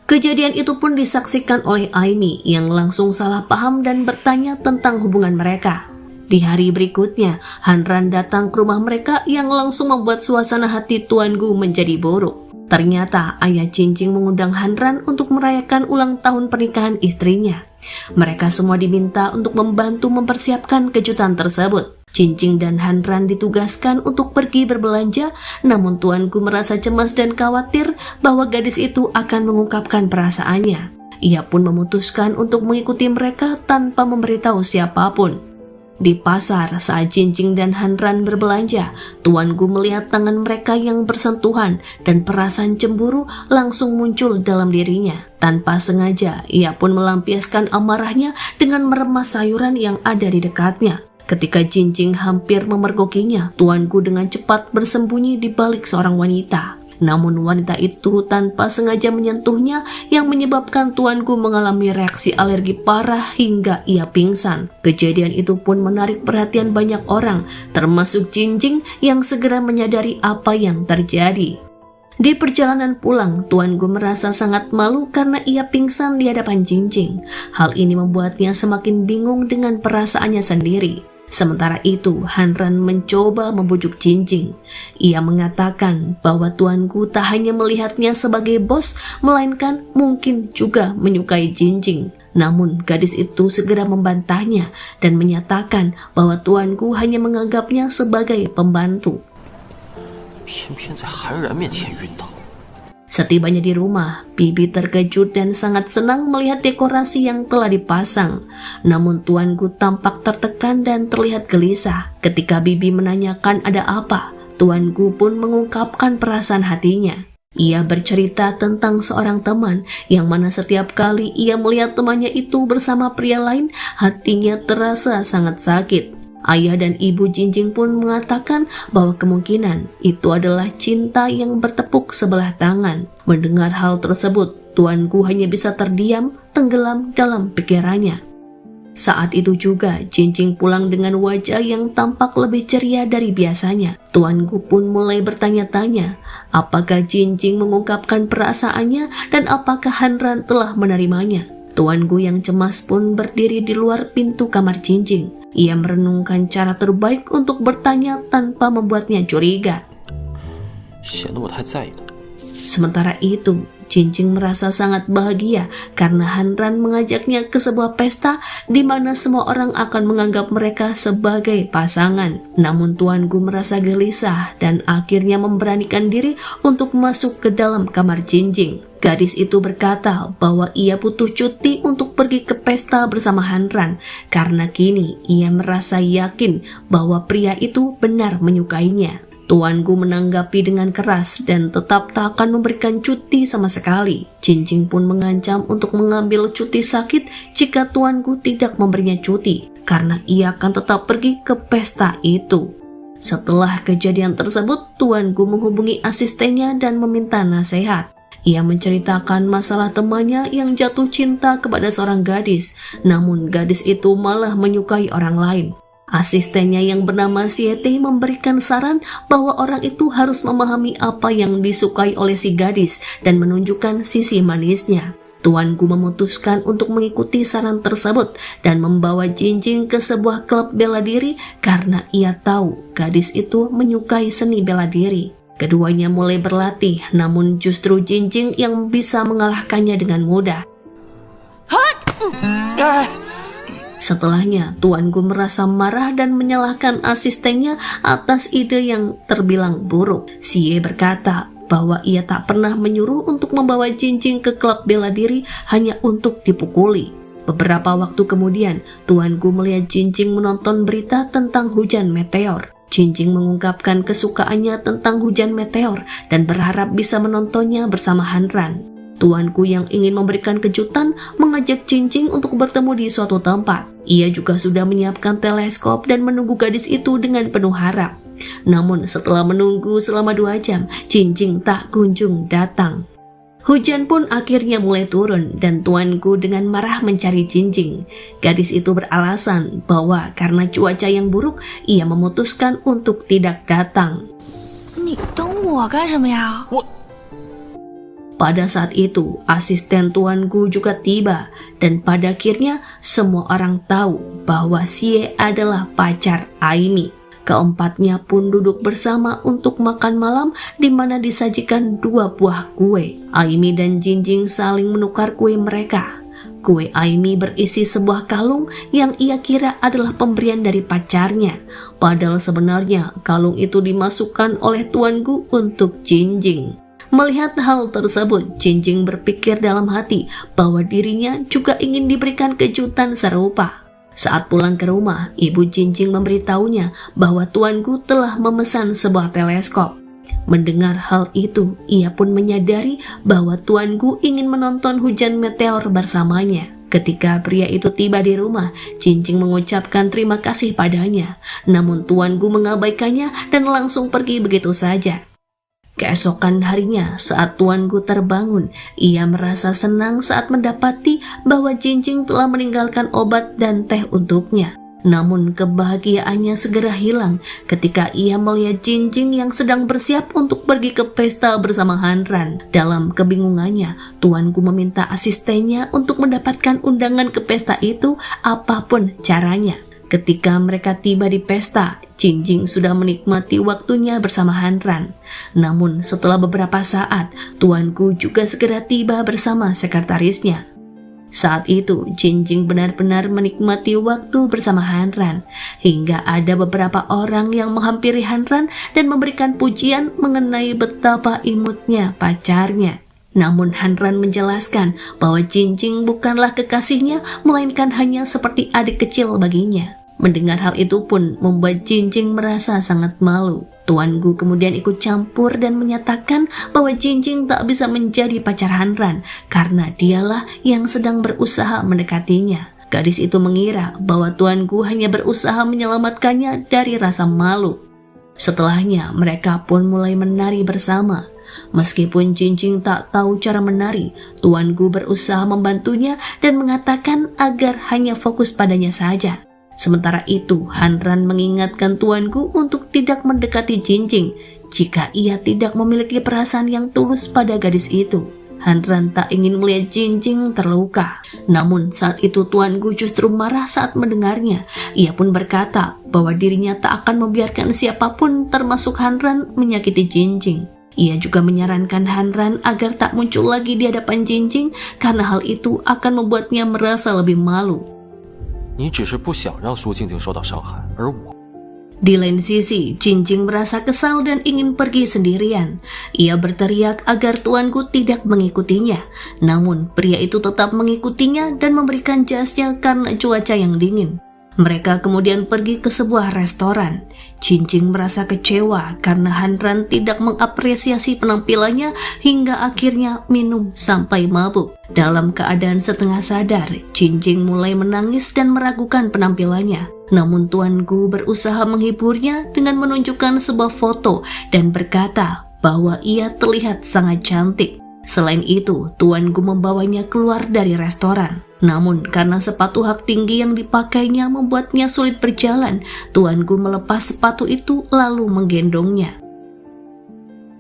Kejadian itu pun disaksikan oleh Aini yang langsung salah paham dan bertanya tentang hubungan mereka. Di hari berikutnya, Hanran datang ke rumah mereka yang langsung membuat suasana hati tuanku menjadi buruk. Ternyata ayah Jinjing mengundang Hanran untuk merayakan ulang tahun pernikahan istrinya. Mereka semua diminta untuk membantu mempersiapkan kejutan tersebut. Jinjing dan Hanran ditugaskan untuk pergi berbelanja, namun tuanku merasa cemas dan khawatir bahwa gadis itu akan mengungkapkan perasaannya. Ia pun memutuskan untuk mengikuti mereka tanpa memberitahu siapapun. Di pasar, saat Jinjing dan Hanran berbelanja, tuanku melihat tangan mereka yang bersentuhan dan perasaan cemburu langsung muncul dalam dirinya. Tanpa sengaja, ia pun melampiaskan amarahnya dengan meremas sayuran yang ada di dekatnya. Ketika Jinjing hampir memergokinya, tuanku dengan cepat bersembunyi di balik seorang wanita. Namun wanita itu tanpa sengaja menyentuhnya yang menyebabkan tuanku mengalami reaksi alergi parah hingga ia pingsan. Kejadian itu pun menarik perhatian banyak orang, termasuk Jinjing yang segera menyadari apa yang terjadi. Di perjalanan pulang, tuanku merasa sangat malu karena ia pingsan di hadapan Jinjing. Hal ini membuatnya semakin bingung dengan perasaannya sendiri. Sementara itu, Hanran mencoba membujuk Jinjing. Ia mengatakan bahwa tuanku tak hanya melihatnya sebagai bos, melainkan mungkin juga menyukai Jinjing. Namun gadis itu segera membantahnya dan menyatakan bahwa tuanku hanya menganggapnya sebagai pembantu. Setibanya di rumah, Bibi terkejut dan sangat senang melihat dekorasi yang telah dipasang. Namun tuanku tampak tertekan dan terlihat gelisah. Ketika Bibi menanyakan ada apa, tuanku pun mengungkapkan perasaan hatinya. Ia bercerita tentang seorang teman yang mana setiap kali ia melihat temannya itu bersama pria lain, hatinya terasa sangat sakit. Ayah dan ibu Jinjing pun mengatakan bahwa kemungkinan itu adalah cinta yang bertepuk sebelah tangan. Mendengar hal tersebut, tuanku hanya bisa terdiam, tenggelam dalam pikirannya. Saat itu juga, Jinjing pulang dengan wajah yang tampak lebih ceria dari biasanya. Tuanku pun mulai bertanya-tanya, apakah Jinjing mengungkapkan perasaannya dan apakah Hanran telah menerimanya. Tuanku yang cemas pun berdiri di luar pintu kamar Jinjing. Ia merenungkan cara terbaik untuk bertanya tanpa membuatnya curiga. Sementara itu, Jinjing merasa sangat bahagia karena Hanran mengajaknya ke sebuah pesta di mana semua orang akan menganggap mereka sebagai pasangan. Namun Tuan Gu merasa gelisah dan akhirnya memberanikan diri untuk masuk ke dalam kamar Jinjing. Gadis itu berkata bahwa ia butuh cuti untuk pergi ke pesta bersama Hanran karena kini ia merasa yakin bahwa pria itu benar menyukainya. Tuan Gu menanggapi dengan keras dan tetap tak akan memberikan cuti sama sekali. Jinjing pun mengancam untuk mengambil cuti sakit jika Tuan Gu tidak memberinya cuti, karena ia akan tetap pergi ke pesta itu. Setelah kejadian tersebut, Tuan Gu menghubungi asistennya dan meminta nasihat. Ia menceritakan masalah temannya yang jatuh cinta kepada seorang gadis, namun gadis itu malah menyukai orang lain. Asistennya yang bernama Siete memberikan saran bahwa orang itu harus memahami apa yang disukai oleh si gadis dan menunjukkan sisi manisnya. Tuan Gu memutuskan untuk mengikuti saran tersebut dan membawa Jinjing ke sebuah klub bela diri karena ia tahu gadis itu menyukai seni bela diri. Keduanya mulai berlatih, namun justru Jinjing yang bisa mengalahkannya dengan mudah. Setelahnya, Tuan Gu merasa marah dan menyalahkan asistennya atas ide yang terbilang buruk. Xie berkata bahwa ia tak pernah menyuruh untuk membawa Jinjing ke klub bela diri hanya untuk dipukuli. Beberapa waktu kemudian, Tuan Gu melihat Jinjing menonton berita tentang hujan meteor. Jinjing mengungkapkan kesukaannya tentang hujan meteor dan berharap bisa menontonnya bersama Hanran. Tuan Gu yang ingin memberikan kejutan mengajak Jinjing untuk bertemu di suatu tempat. Ia juga sudah menyiapkan teleskop dan menunggu gadis itu dengan penuh harap. Namun setelah menunggu selama 2 jam, Jinjing tak kunjung datang. Hujan pun akhirnya mulai turun dan Tuan Gu dengan marah mencari Jinjing. Gadis itu beralasan bahwa karena cuaca yang buruk, ia memutuskan untuk tidak datang. Pada saat itu, asisten Tuan Gu juga tiba dan pada akhirnya semua orang tahu bahwa Xie adalah pacar Aimi. Keempatnya pun duduk bersama untuk makan malam di mana disajikan 2 buah kue. Aimi dan Jinjing saling menukar kue mereka. Kue Aimi berisi sebuah kalung yang ia kira adalah pemberian dari pacarnya. Padahal sebenarnya kalung itu dimasukkan oleh Tuan Gu untuk Jinjing. Melihat hal tersebut, Jinjing berpikir dalam hati bahwa dirinya juga ingin diberikan kejutan serupa. Saat pulang ke rumah, ibu Jinjing memberitahunya bahwa Tuan Gu telah memesan sebuah teleskop. Mendengar hal itu, ia pun menyadari bahwa Tuan Gu ingin menonton hujan meteor bersamanya. Ketika pria itu tiba di rumah, Jinjing mengucapkan terima kasih padanya. Namun Tuan Gu mengabaikannya dan langsung pergi begitu saja. Keesokan harinya, saat Tuan Gu terbangun, ia merasa senang saat mendapati bahwa Jinjing telah meninggalkan obat dan teh untuknya. Namun kebahagiaannya segera hilang ketika ia melihat Jinjing yang sedang bersiap untuk pergi ke pesta bersama Hanran. Dalam kebingungannya, Tuan Gu meminta asistennya untuk mendapatkan undangan ke pesta itu apapun caranya. Ketika mereka tiba di pesta, Jinjing sudah menikmati waktunya bersama Hanran. Namun setelah beberapa saat, Tuan Gu juga segera tiba bersama sekretarisnya. Saat itu, Jinjing benar-benar menikmati waktu bersama Hanran, hingga ada beberapa orang yang menghampiri Hanran dan memberikan pujian mengenai betapa imutnya pacarnya. Namun Hanran menjelaskan bahwa Jinjing bukanlah kekasihnya, melainkan hanya seperti adik kecil baginya. Mendengar hal itu pun membuat Jinjing merasa sangat malu. Tuan Gu kemudian ikut campur dan menyatakan bahwa Jinjing tak bisa menjadi pacar Hanran karena dialah yang sedang berusaha mendekatinya. Gadis itu mengira bahwa Tuan Gu hanya berusaha menyelamatkannya dari rasa malu. Setelahnya mereka pun mulai menari bersama. Meskipun Jinjing tak tahu cara menari, Tuan Gu berusaha membantunya dan mengatakan agar hanya fokus padanya saja. Sementara itu, Hanran mengingatkan Tuan Gu untuk tidak mendekati Jinjing jika ia tidak memiliki perasaan yang tulus pada gadis itu. Hanran tak ingin melihat Jinjing terluka. Namun saat itu Tuan Gu justru marah saat mendengarnya. Ia pun berkata bahwa dirinya tak akan membiarkan siapapun termasuk Hanran menyakiti Jinjing. Ia juga menyarankan Hanran agar tak muncul lagi di hadapan Jingjing karena hal itu akan membuatnya merasa lebih malu. 你只是不想让苏静静受到伤害，而我 Di lain sisi, Jingjing merasa kesal dan ingin pergi sendirian. Ia berteriak agar tuanku tidak mengikutinya. Namun, pria itu tetap mengikutinya dan memberikan jasnya karena cuaca yang dingin. Mereka kemudian pergi ke sebuah restoran. Jingjing merasa kecewa karena Hanran tidak mengapresiasi penampilannya hingga akhirnya minum sampai mabuk. Dalam keadaan setengah sadar, Jingjing mulai menangis dan meragukan penampilannya. Namun Tuan Gu berusaha menghiburnya dengan menunjukkan sebuah foto dan berkata bahwa ia terlihat sangat cantik. Selain itu, Tuan Gu membawanya keluar dari restoran. Namun karena sepatu hak tinggi yang dipakainya membuatnya sulit berjalan, Tuan Gu melepas sepatu itu lalu menggendongnya.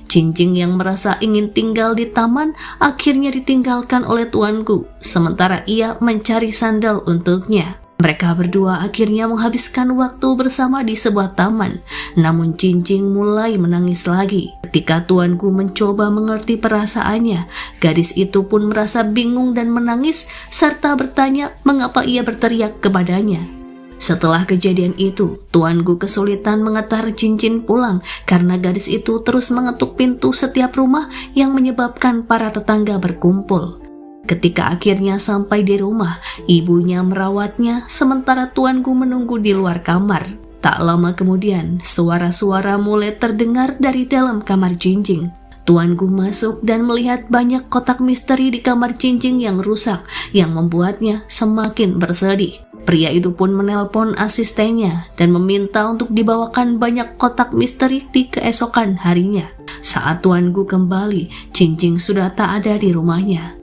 Jingjing yang merasa ingin tinggal di taman akhirnya ditinggalkan oleh Tuan Gu, sementara ia mencari sandal untuknya. Mereka berdua akhirnya menghabiskan waktu bersama di sebuah taman. Namun Jingjing mulai menangis lagi. Ketika Tuan Gu mencoba mengerti perasaannya, gadis itu pun merasa bingung dan menangis serta bertanya mengapa ia berteriak kepadanya. Setelah kejadian itu, Tuan Gu kesulitan mengantar Jingjing pulang karena gadis itu terus mengetuk pintu setiap rumah yang menyebabkan para tetangga berkumpul. Ketika akhirnya sampai di rumah, ibunya merawatnya sementara Tuan Gu menunggu di luar kamar. Tak lama kemudian, suara-suara mulai terdengar dari dalam kamar Jingjing. Tuan Gu masuk dan melihat banyak kotak misteri di kamar Jingjing yang rusak, yang membuatnya semakin bersedih. Pria itu pun menelpon asistennya dan meminta untuk dibawakan banyak kotak misteri di keesokan harinya. Saat Tuan Gu kembali, Jingjing sudah tak ada di rumahnya.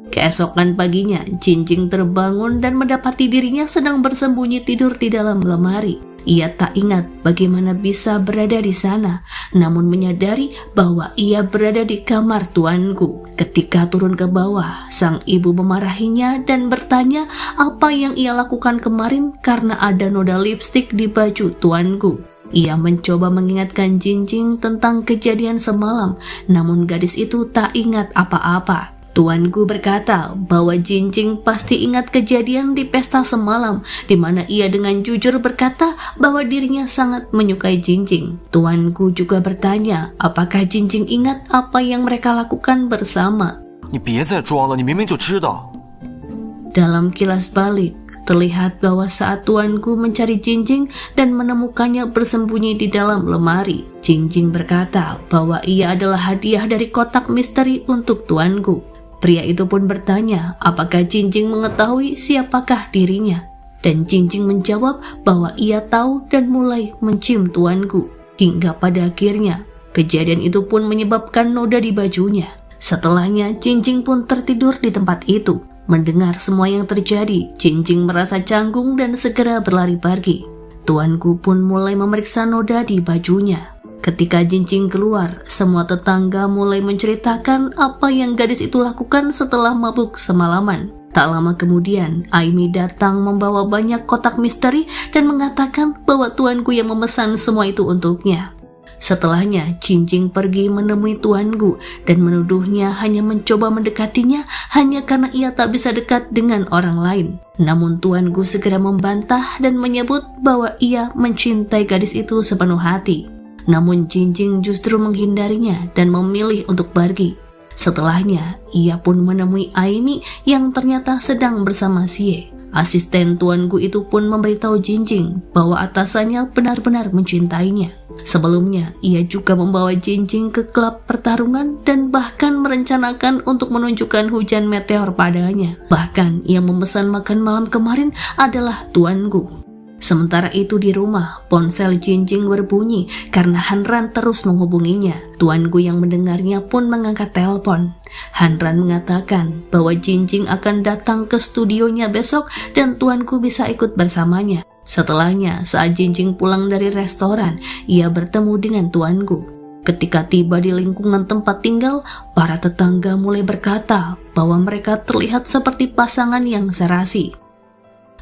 Keesokan paginya, Jingjing terbangun dan mendapati dirinya sedang bersembunyi tidur di dalam lemari. Ia tak ingat bagaimana bisa berada di sana, namun menyadari bahwa ia berada di kamar Tuan Gu. Ketika turun ke bawah, sang ibu memarahinya dan bertanya apa yang ia lakukan kemarin karena ada noda lipstik di baju Tuan Gu. Ia mencoba mengingatkan Jingjing tentang kejadian semalam, namun gadis itu tak ingat apa-apa. Tuan Gu berkata bahwa Jingjing pasti ingat kejadian di pesta semalam, di mana ia dengan jujur berkata bahwa dirinya sangat menyukai Jingjing. Tuan Gu juga bertanya apakah Jingjing ingat apa yang mereka lakukan bersama. 你别再装了，你明明就知道。 Dalam kilas balik, terlihat bahwa saat Tuan Gu mencari Jingjing dan menemukannya bersembunyi di dalam lemari, Jingjing berkata bahwa ia adalah hadiah dari kotak misteri untuk Tuan Gu. Pria itu pun bertanya apakah Jingjing mengetahui siapakah dirinya. Dan Jingjing menjawab bahwa ia tahu dan mulai mencium Tuan Gu. Hingga pada akhirnya, kejadian itu pun menyebabkan noda di bajunya. Setelahnya, Jingjing pun tertidur di tempat itu. Mendengar semua yang terjadi, Jingjing merasa canggung dan segera berlari pergi. Tuan Gu pun mulai memeriksa noda di bajunya. Ketika Jingjing keluar, semua tetangga mulai menceritakan apa yang gadis itu lakukan setelah mabuk semalaman. Tak lama kemudian, Aimi datang membawa banyak kotak misteri dan mengatakan bahwa Tuan Gu yang memesan semua itu untuknya. Setelahnya, Jingjing pergi menemui Tuan Gu dan menuduhnya hanya mencoba mendekatinya hanya karena ia tak bisa dekat dengan orang lain. Namun Tuan Gu segera membantah dan menyebut bahwa ia mencintai gadis itu sepenuh hati. Namun Jingjing justru menghindarinya dan memilih untuk pergi. Setelahnya, ia pun menemui Aimi yang ternyata sedang bersama Xie. Asisten Tuan Gu itu pun memberitahu Jingjing bahwa atasannya benar-benar mencintainya. Sebelumnya, ia juga membawa Jingjing ke klub pertarungan dan bahkan merencanakan untuk menunjukkan hujan meteor padanya. Bahkan, yang memesan makan malam kemarin adalah Tuan Gu. Sementara itu di rumah, ponsel Jingjing berbunyi karena Hanran terus menghubunginya. Tuan Gu yang mendengarnya pun mengangkat telepon. Hanran mengatakan bahwa Jingjing akan datang ke studionya besok dan Tuan Gu bisa ikut bersamanya. Setelahnya, saat Jingjing pulang dari restoran, ia bertemu dengan Tuan Gu. Ketika tiba di lingkungan tempat tinggal, para tetangga mulai berkata bahwa mereka terlihat seperti pasangan yang serasi.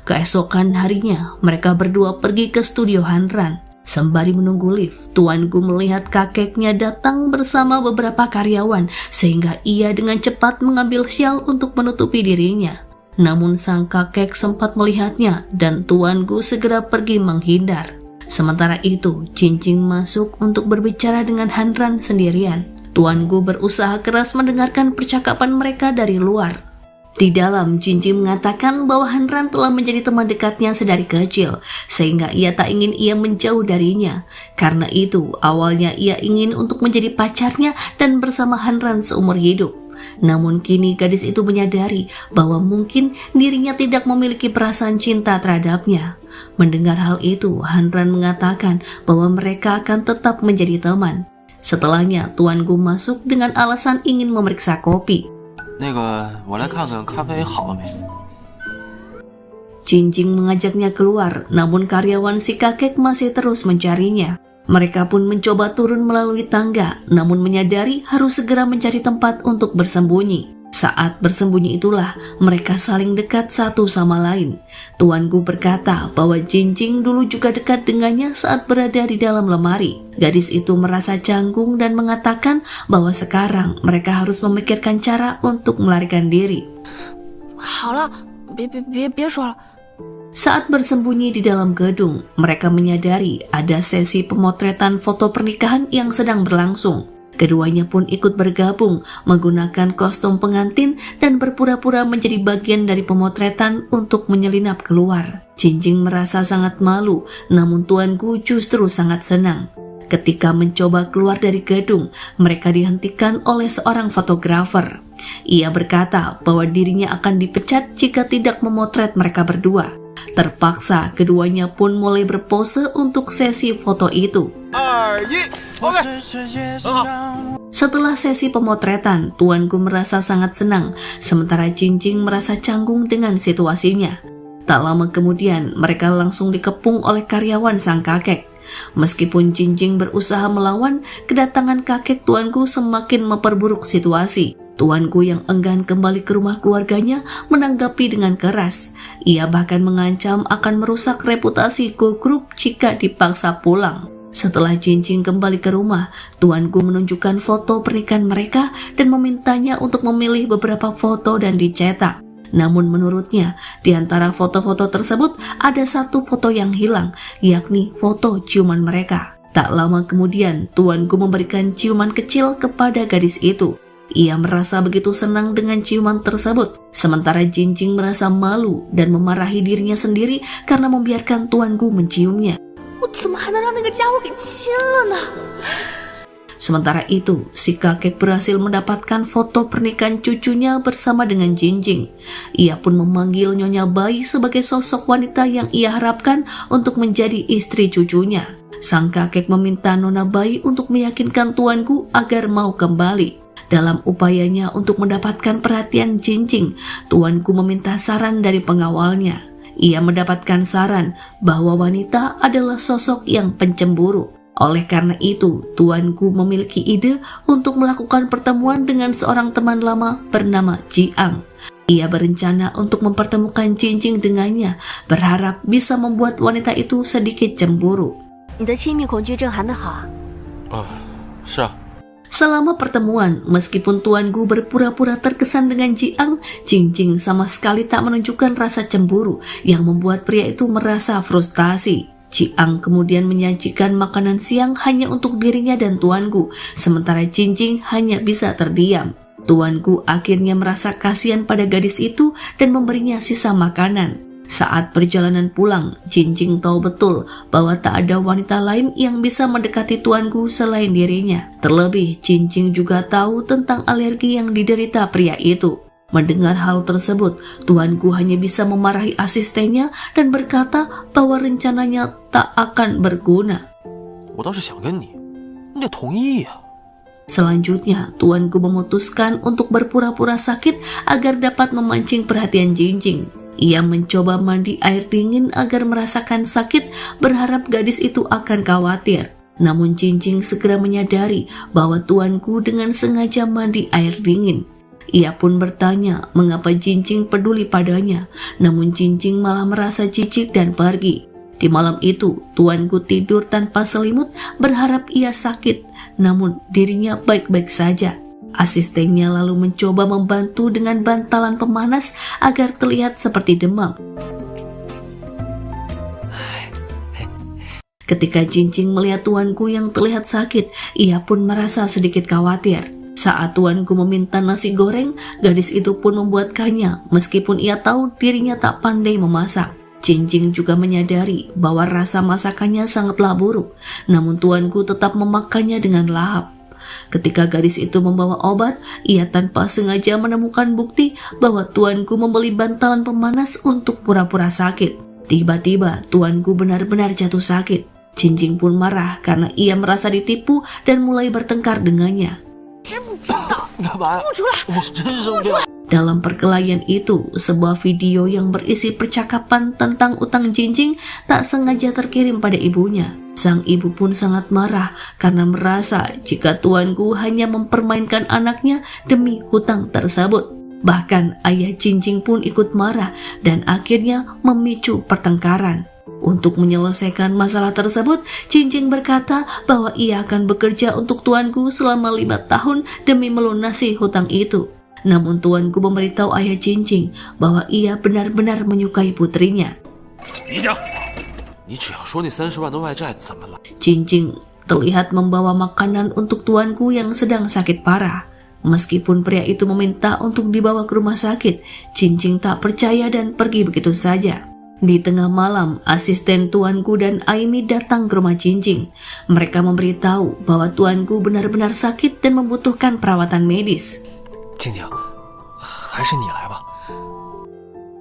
Keesokan harinya, mereka berdua pergi ke studio Hanran. Sembari menunggu lift, Tuan Gu melihat kakeknya datang bersama beberapa karyawan sehingga ia dengan cepat mengambil syal untuk menutupi dirinya. Namun sang kakek sempat melihatnya dan Tuan Gu segera pergi menghindar. Sementara itu, Jingjing masuk untuk berbicara dengan Han Ran sendirian. Tuan Gu berusaha keras mendengarkan percakapan mereka dari luar. Di dalam, Jingjing mengatakan bahwa Han Ran telah menjadi teman dekatnya sedari kecil, sehingga ia tak ingin ia menjauh darinya. Karena itu, awalnya ia ingin untuk menjadi pacarnya dan bersama Han Ran seumur hidup. Namun kini gadis itu menyadari bahwa mungkin dirinya tidak memiliki perasaan cinta terhadapnya. Mendengar hal itu, Han Ran mengatakan bahwa mereka akan tetap menjadi teman. Setelahnya, Tuan Gu masuk dengan alasan ingin memeriksa kopi. 那个，我来看看咖啡好了没。 Jingjing mengajaknya keluar, namun karyawan si kakek masih terus mencarinya. Mereka pun mencoba turun melalui tangga, namun menyadari harus segera mencari tempat untuk bersembunyi. Saat bersembunyi itulah mereka saling dekat satu sama lain. Tuan Gu berkata bahwa Jingjing dulu juga dekat dengannya saat berada di dalam lemari. Gadis itu merasa canggung dan mengatakan bahwa sekarang mereka harus memikirkan cara untuk melarikan diri. 好了，别说了。 Saat bersembunyi di dalam gedung, mereka menyadari ada sesi pemotretan foto pernikahan yang sedang berlangsung. Keduanya pun ikut bergabung menggunakan kostum pengantin dan berpura-pura menjadi bagian dari pemotretan untuk menyelinap keluar. Jingjing merasa sangat malu, namun Tuan Gu justru sangat senang. Ketika mencoba keluar dari gedung, mereka dihentikan oleh seorang fotografer. Ia berkata bahwa dirinya akan dipecat jika tidak memotret mereka berdua. Terpaksa keduanya pun mulai berpose untuk sesi foto itu. 2、1， OK， Setelah sesi pemotretan, Tuan Gu merasa sangat senang, sementara Jingjing merasa canggung dengan situasinya. Tak lama kemudian, mereka langsung dikepung oleh karyawan sang kakek. Meskipun Jingjing berusaha melawan, kedatangan kakek Tuan Gu semakin memperburuk situasi. Tuan Gu yang enggan kembali ke rumah keluarganya menanggapi dengan keras. Ia bahkan mengancam akan merusak reputasi Gu Group jika dipaksa pulang. Setelah Jingjing kembali ke rumah, Tuan Gu menunjukkan foto pernikahan mereka dan memintanya untuk memilih beberapa foto dan dicetak. Namun menurutnya, di antara foto-foto tersebut ada satu foto yang hilang, yakni foto ciuman mereka. Tak lama kemudian, Tuan Gu memberikan ciuman kecil kepada gadis itu. Ia merasa begitu senang dengan ciuman tersebut, sementara Jingjing merasa malu dan memarahi dirinya sendiri karena membiarkan Tuan Gu menciumnya. 我怎么还能让那个家伙给亲了呢？ Sementara itu, si kakek berhasil mendapatkan foto pernikahan cucunya bersama dengan Jingjing. Ia pun memanggil Nyonya Bai sebagai sosok wanita yang ia harapkan untuk menjadi istri cucunya. Sang kakek meminta Nona Bai untuk meyakinkan Tuan Gu agar mau kembali. Dalam upayanya untuk mendapatkan perhatian Jingjing, Tuan Gu meminta saran dari pengawalnya. Ia mendapatkan saran bahwa wanita adalah sosok yang pencemburu. Oleh karena itu, Tuan Gu memiliki ide untuk melakukan pertemuan dengan seorang teman lama bernama Jiang. Ia berencana untuk mempertemukan Jingjing dengannya, berharap bisa membuat wanita itu sedikit cemburu. 你的亲密恐惧症含得好啊。 是啊。 Selama pertemuan, meskipun Tuan Gu berpura-pura terkesan dengan Jiang, Jingjing sama sekali tak menunjukkan rasa cemburu yang membuat pria itu merasa frustasi. Jiang kemudian menyajikan makanan siang hanya untuk dirinya dan Tuan Gu, sementara Jingjing hanya bisa terdiam. Tuan Gu akhirnya merasa kasihan pada gadis itu dan memberinya sisa makanan. Saat perjalanan pulang, Jingjing tahu betul bahwa tak ada wanita lain yang bisa mendekati Tuan Gu selain dirinya. Terlebih, Jingjing juga tahu tentang alergi yang diderita pria itu. Mendengar hal tersebut, Tuan Gu hanya bisa memarahi asistennya dan berkata bahwa rencananya tak akan berguna. 我倒是想跟你，你得同意呀。 Selanjutnya, Tuan Gu memutuskan untuk berpura-pura sakit agar dapat memancing perhatian Jingjing. Ia mencoba mandi air dingin agar merasakan sakit, berharap gadis itu akan khawatir. Namun Jingjing segera menyadari bahwa Tuan Gu dengan sengaja mandi air dingin. Ia pun bertanya mengapa Jingjing peduli padanya, namun Jingjing malah merasa jijik dan pergi. Di malam itu, tuanku tidur tanpa selimut berharap ia sakit, namun dirinya baik-baik saja. Asistennya lalu mencoba membantu dengan bantalan pemanas agar terlihat seperti demam. Ketika Cincing melihat tuanku yang terlihat sakit, ia pun merasa sedikit khawatir. Saat tuanku meminta nasi goreng, gadis itu pun membuatkannya meskipun ia tahu dirinya tak pandai memasak. Cincing juga menyadari bahwa rasa masakannya sangatlah buruk, namun tuanku tetap memakannya dengan lahap. Ketika gadis itu membawa obat, ia tanpa sengaja menemukan bukti bahwa tuanku membeli bantalan pemanas untuk pura-pura sakit. Tiba-tiba tuanku benar-benar jatuh sakit. Cincing pun marah karena ia merasa ditipu dan mulai bertengkar dengannya. Dalam perkelahian itu, sebuah video yang berisi percakapan tentang utang Cincing tak sengaja terkirim pada ibunya. Sang ibu pun sangat marah karena merasa jika tuanku hanya mempermainkan anaknya demi hutang tersebut. Bahkan ayah Cincing pun ikut marah dan akhirnya memicu pertengkaran. Untuk menyelesaikan masalah tersebut, Cincing berkata bahwa ia akan bekerja untuk tuanku selama 5 tahun demi melunasi hutang itu. Namun tuanku memberitahu ayah Cincing bahwa ia benar-benar menyukai putrinya. Cincing terlihat membawa makanan untuk tuanku yang sedang sakit parah. Meskipun pria itu meminta untuk dibawa ke rumah sakit, Cincing tak percaya dan pergi begitu saja. Di tengah malam, asisten tuanku dan Aimi datang ke rumah Cincing. Mereka memberitahu bahwa tuanku benar-benar sakit dan membutuhkan perawatan medis. Cincing, 还是你来吧。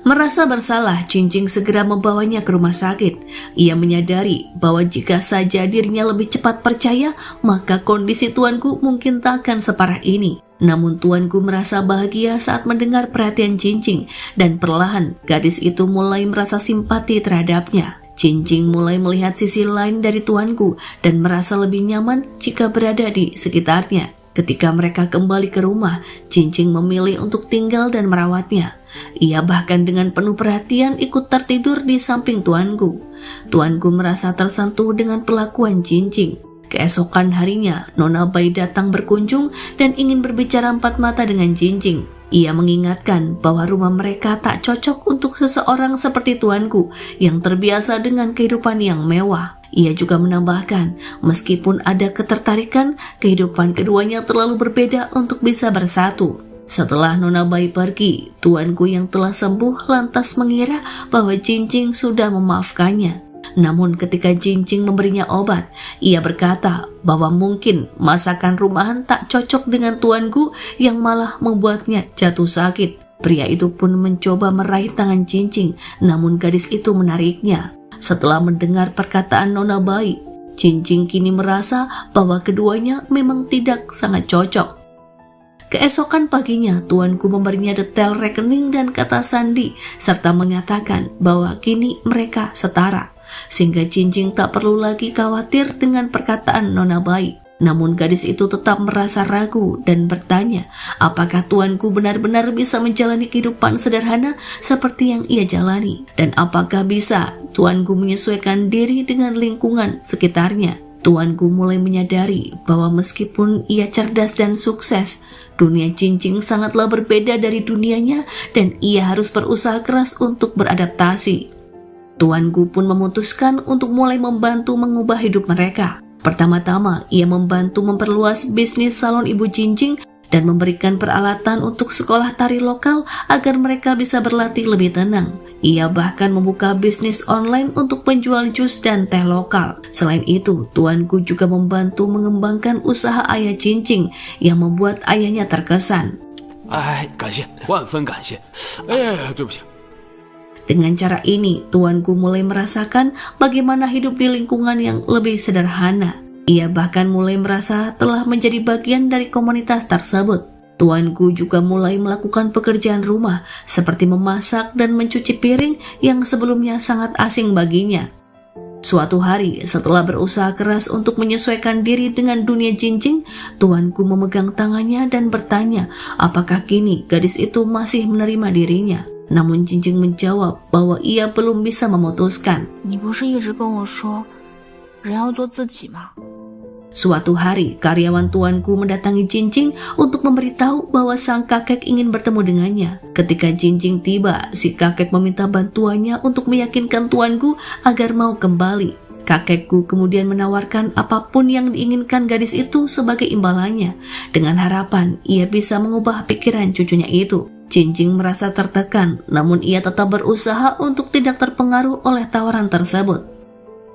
Merasa bersalah, Cincing segera membawanya ke rumah sakit. Ia menyadari bahwa jika saja dirinya lebih cepat percaya, maka kondisi tuanku mungkin tak akan separah ini. Namun tuanku merasa bahagia saat mendengar perhatian Cincing, dan perlahan gadis itu mulai merasa simpati terhadapnya. Cincing mulai melihat sisi lain dari tuanku dan merasa lebih nyaman jika berada di sekitarnya. Ketika mereka kembali ke rumah, Cincing memilih untuk tinggal dan merawatnya. Ia bahkan dengan penuh perhatian ikut tertidur di samping tuanku. Tuanku merasa tersentuh dengan perlakuan Cincing. Keesokan harinya, Nona Bai datang berkunjung dan ingin berbicara empat mata dengan Cincing. Ia mengingatkan bahwa rumah mereka tak cocok untuk seseorang seperti tuanku yang terbiasa dengan kehidupan yang mewah. Ia juga menambahkan, meskipun ada ketertarikan, kehidupan keduanya terlalu berbeda untuk bisa bersatu. Setelah Nona Bai pergi, tuanku yang telah sembuh lantas mengira bahwa Cincing sudah memaafkannya. Namun ketika Cincing memberinya obat, ia berkata bahwa mungkin masakan rumahan tak cocok dengan tuanku yang malah membuatnya jatuh sakit. Pria itu pun mencoba meraih tangan Cincing, namun gadis itu menariknya. Setelah mendengar perkataan Nona Bai, Cincing kini merasa bahwa keduanya memang tidak sangat cocok. Keesokan paginya, tuanku memberinya detail rekening dan kata sandi, serta mengatakan bahwa kini mereka setara. Sehingga Cincing tak perlu lagi khawatir dengan perkataan Nona Bai. Namun gadis itu tetap merasa ragu dan bertanya apakah tuanku benar-benar bisa menjalani kehidupan sederhana seperti yang ia jalani, dan apakah bisa tuanku menyesuaikan diri dengan lingkungan sekitarnya. Tuanku mulai menyadari bahwa meskipun ia cerdas dan sukses, dunia Cincing sangatlah berbeda dari dunianya dan ia harus berusaha keras untuk beradaptasi. Tuanku pun memutuskan untuk mulai membantu mengubah hidup mereka. Pertama-tama, ia membantu memperluas bisnis salon Ibu Cincing dan memberikan peralatan untuk sekolah tari lokal agar mereka bisa berlatih lebih tenang. Ia bahkan membuka bisnis online untuk penjual jus dan teh lokal. Selain itu, tuanku juga membantu mengembangkan usaha ayah Cincing yang membuat ayahnya terkesan. 感谢，万分感谢。对不起。 Dengan cara ini, tuanku mulai merasakan bagaimana hidup di lingkungan yang lebih sederhana. Ia bahkan mulai merasa telah menjadi bagian dari komunitas tersebut. Tuanku juga mulai melakukan pekerjaan rumah seperti memasak dan mencuci piring yang sebelumnya sangat asing baginya. Suatu hari, setelah berusaha keras untuk menyesuaikan diri dengan dunia Cincing, tuanku memegang tangannya dan bertanya apakah kini gadis itu masih menerima dirinya. namun Jinjing menjawab bahwa ia belum bisa memutuskan. 你不是一直跟我说人要做自己吗？ Suatu hari, karyawan tuanku mendatangi Jinjing untuk memberitahu bahwa sang kakek ingin bertemu dengannya. Ketika Jinjing tiba, si kakek meminta bantuannya untuk meyakinkan tuanku agar mau kembali. Kakekku kemudian menawarkan apapun yang diinginkan gadis itu sebagai imbalannya, dengan harapan ia bisa mengubah pikiran cucunya itu. Jinjing merasa tertekan, namun ia tetap berusaha untuk tidak terpengaruh oleh tawaran tersebut.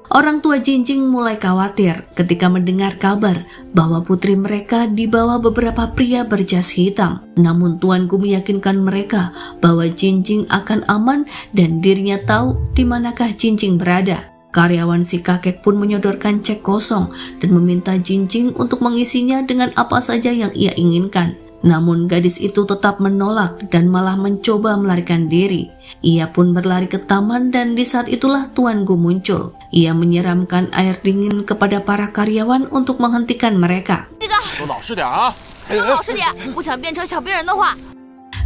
Orang tua Jinjing mulai khawatir ketika mendengar kabar bahwa putri mereka dibawa beberapa pria berjas hitam. Namun tuanku meyakinkan mereka bahwa Jinjing akan aman dan dirinya tahu di manakah Jinjing berada. Karyawan si kakek pun menyodorkan cek kosong dan meminta Jinjing untuk mengisinya dengan apa saja yang ia inginkan. Namun gadis itu tetap menolak dan malah mencoba melarikan diri. Ia pun berlari ke taman dan di saat itulah tuanku muncul. Ia menyiramkan air dingin kepada para karyawan untuk menghentikan mereka. 都老实点啊！ 都老实点，不想变成小兵人的话。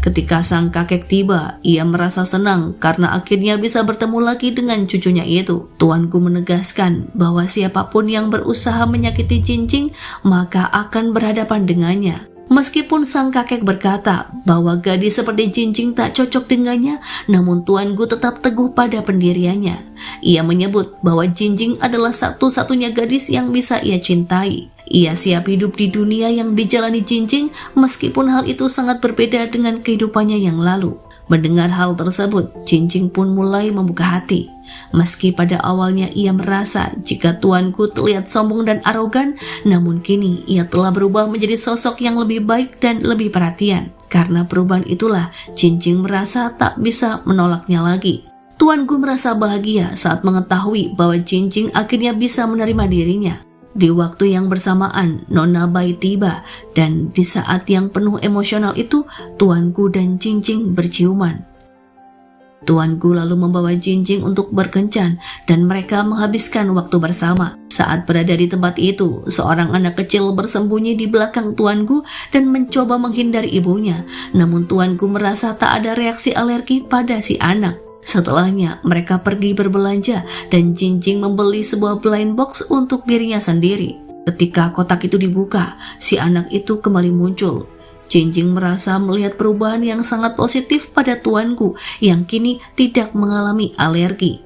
Ketika sang kakek tiba, ia merasa senang karena akhirnya bisa bertemu lagi dengan cucunya itu. Tuanku menegaskan bahwa siapapun yang berusaha menyakiti Jinjing maka akan berhadapan dengannya. Meskipun sang kakek berkata bahwa gadis seperti Jinjing tak cocok dengannya, namun tuanku tetap teguh pada pendiriannya. Ia menyebut bahwa Jinjing adalah satu-satunya gadis yang bisa ia cintai. Ia siap hidup di dunia yang dijalani Jinjing meskipun hal itu sangat berbeda dengan kehidupannya yang lalu. Mendengar hal tersebut, Jinjing pun mulai membuka hati. Meski pada awalnya ia merasa jika tuanku terlihat sombong dan arogan, namun kini ia telah berubah menjadi sosok yang lebih baik dan lebih perhatian. Karena perubahan itulah, Jinjing merasa tak bisa menolaknya lagi. Tuanku merasa bahagia saat mengetahui bahwa Jinjing akhirnya bisa menerima dirinya. Di waktu yang bersamaan, Nona Bai tiba dan di saat yang penuh emosional itu, tuanku dan Jinjing berciuman. Tuanku lalu membawa Jinjing untuk berkencan dan mereka menghabiskan waktu bersama. Saat berada di tempat itu, seorang anak kecil bersembunyi di belakang tuanku dan mencoba menghindari ibunya. Namun tuanku merasa tak ada reaksi alergi pada si anak. Setelahnya, mereka pergi berbelanja dan Jinjing membeli sebuah blind box untuk dirinya sendiri. Ketika kotak itu dibuka, si anak itu kembali muncul. Jinjing merasa melihat perubahan yang sangat positif pada tuanku yang kini tidak mengalami alergi.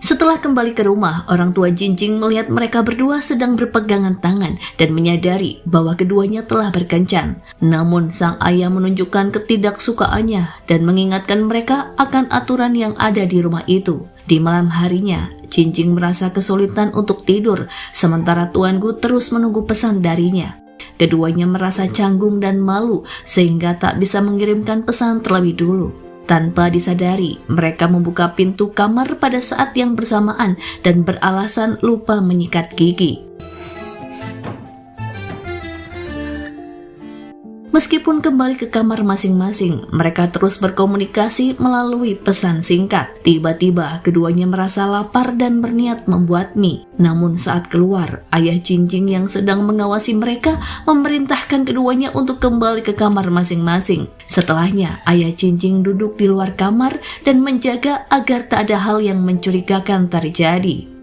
Setelah kembali ke rumah, orang tua Jinjing melihat mereka berdua sedang berpegangan tangan dan menyadari bahwa keduanya telah berkencan. Namun sang ayah menunjukkan ketidaksukaannya dan mengingatkan mereka akan aturan yang ada di rumah itu. Di malam harinya, Jinjing merasa kesulitan untuk tidur, sementara tuanku terus menunggu pesan darinya. Keduanya merasa canggung dan malu sehingga tak bisa mengirimkan pesan terlebih dulu. Tanpa disadari, mereka membuka pintu kamar pada saat yang bersamaan dan beralasan lupa menyikat gigi. Meskipun kembali ke kamar masing-masing, mereka terus berkomunikasi melalui pesan singkat. Tiba-tiba, keduanya merasa lapar dan berniat membuat mie. Namun saat keluar, ayah Jinjing yang sedang mengawasi mereka memerintahkan keduanya untuk kembali ke kamar masing-masing. Setelahnya, ayah Jinjing duduk di luar kamar dan menjaga agar tak ada hal yang mencurigakan terjadi.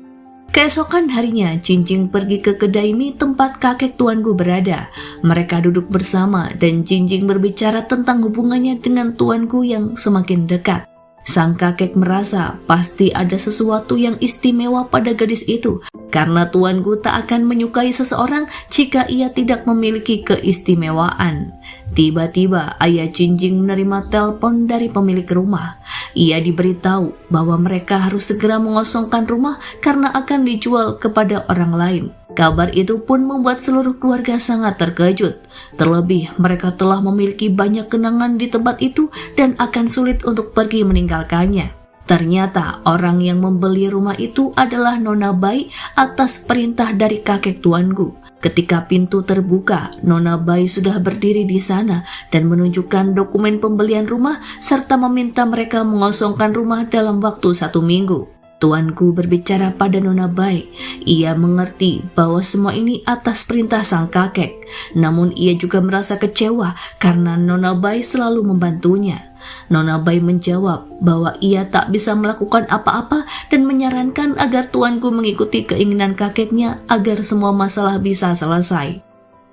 Keesokan harinya, Jinjing pergi ke kedai mie tempat kakek tuanku berada. Mereka duduk bersama dan Jinjing berbicara tentang hubungannya dengan tuanku yang semakin dekat. Sang kakek merasa pasti ada sesuatu yang istimewa pada gadis itu, karena tuanku tak akan menyukai seseorang jika ia tidak memiliki keistimewaan. Tiba-tiba ayah Jinjing menerima telepon dari pemilik rumah. Ia diberitahu bahwa mereka harus segera mengosongkan rumah karena akan dijual kepada orang lain. Kabar itu pun membuat seluruh keluarga sangat terkejut. Terlebih mereka telah memiliki banyak kenangan di tempat itu dan akan sulit untuk pergi meninggalkannya. Ternyata orang yang membeli rumah itu adalah Nona Bai atas perintah dari kakek tuanku. Ketika pintu terbuka, Nona Bai sudah berdiri di sana dan menunjukkan dokumen pembelian rumah serta meminta mereka mengosongkan rumah dalam waktu 1 minggu. Tuanku berbicara pada Nona Bai. Ia mengerti bahwa semua ini atas perintah sang kakek. Namun ia juga merasa kecewa karena Nona Bai selalu membantunya. Nona Bai menjawab bahwa ia tak bisa melakukan apa-apa dan menyarankan agar tuanku mengikuti keinginan kakeknya agar semua masalah bisa selesai.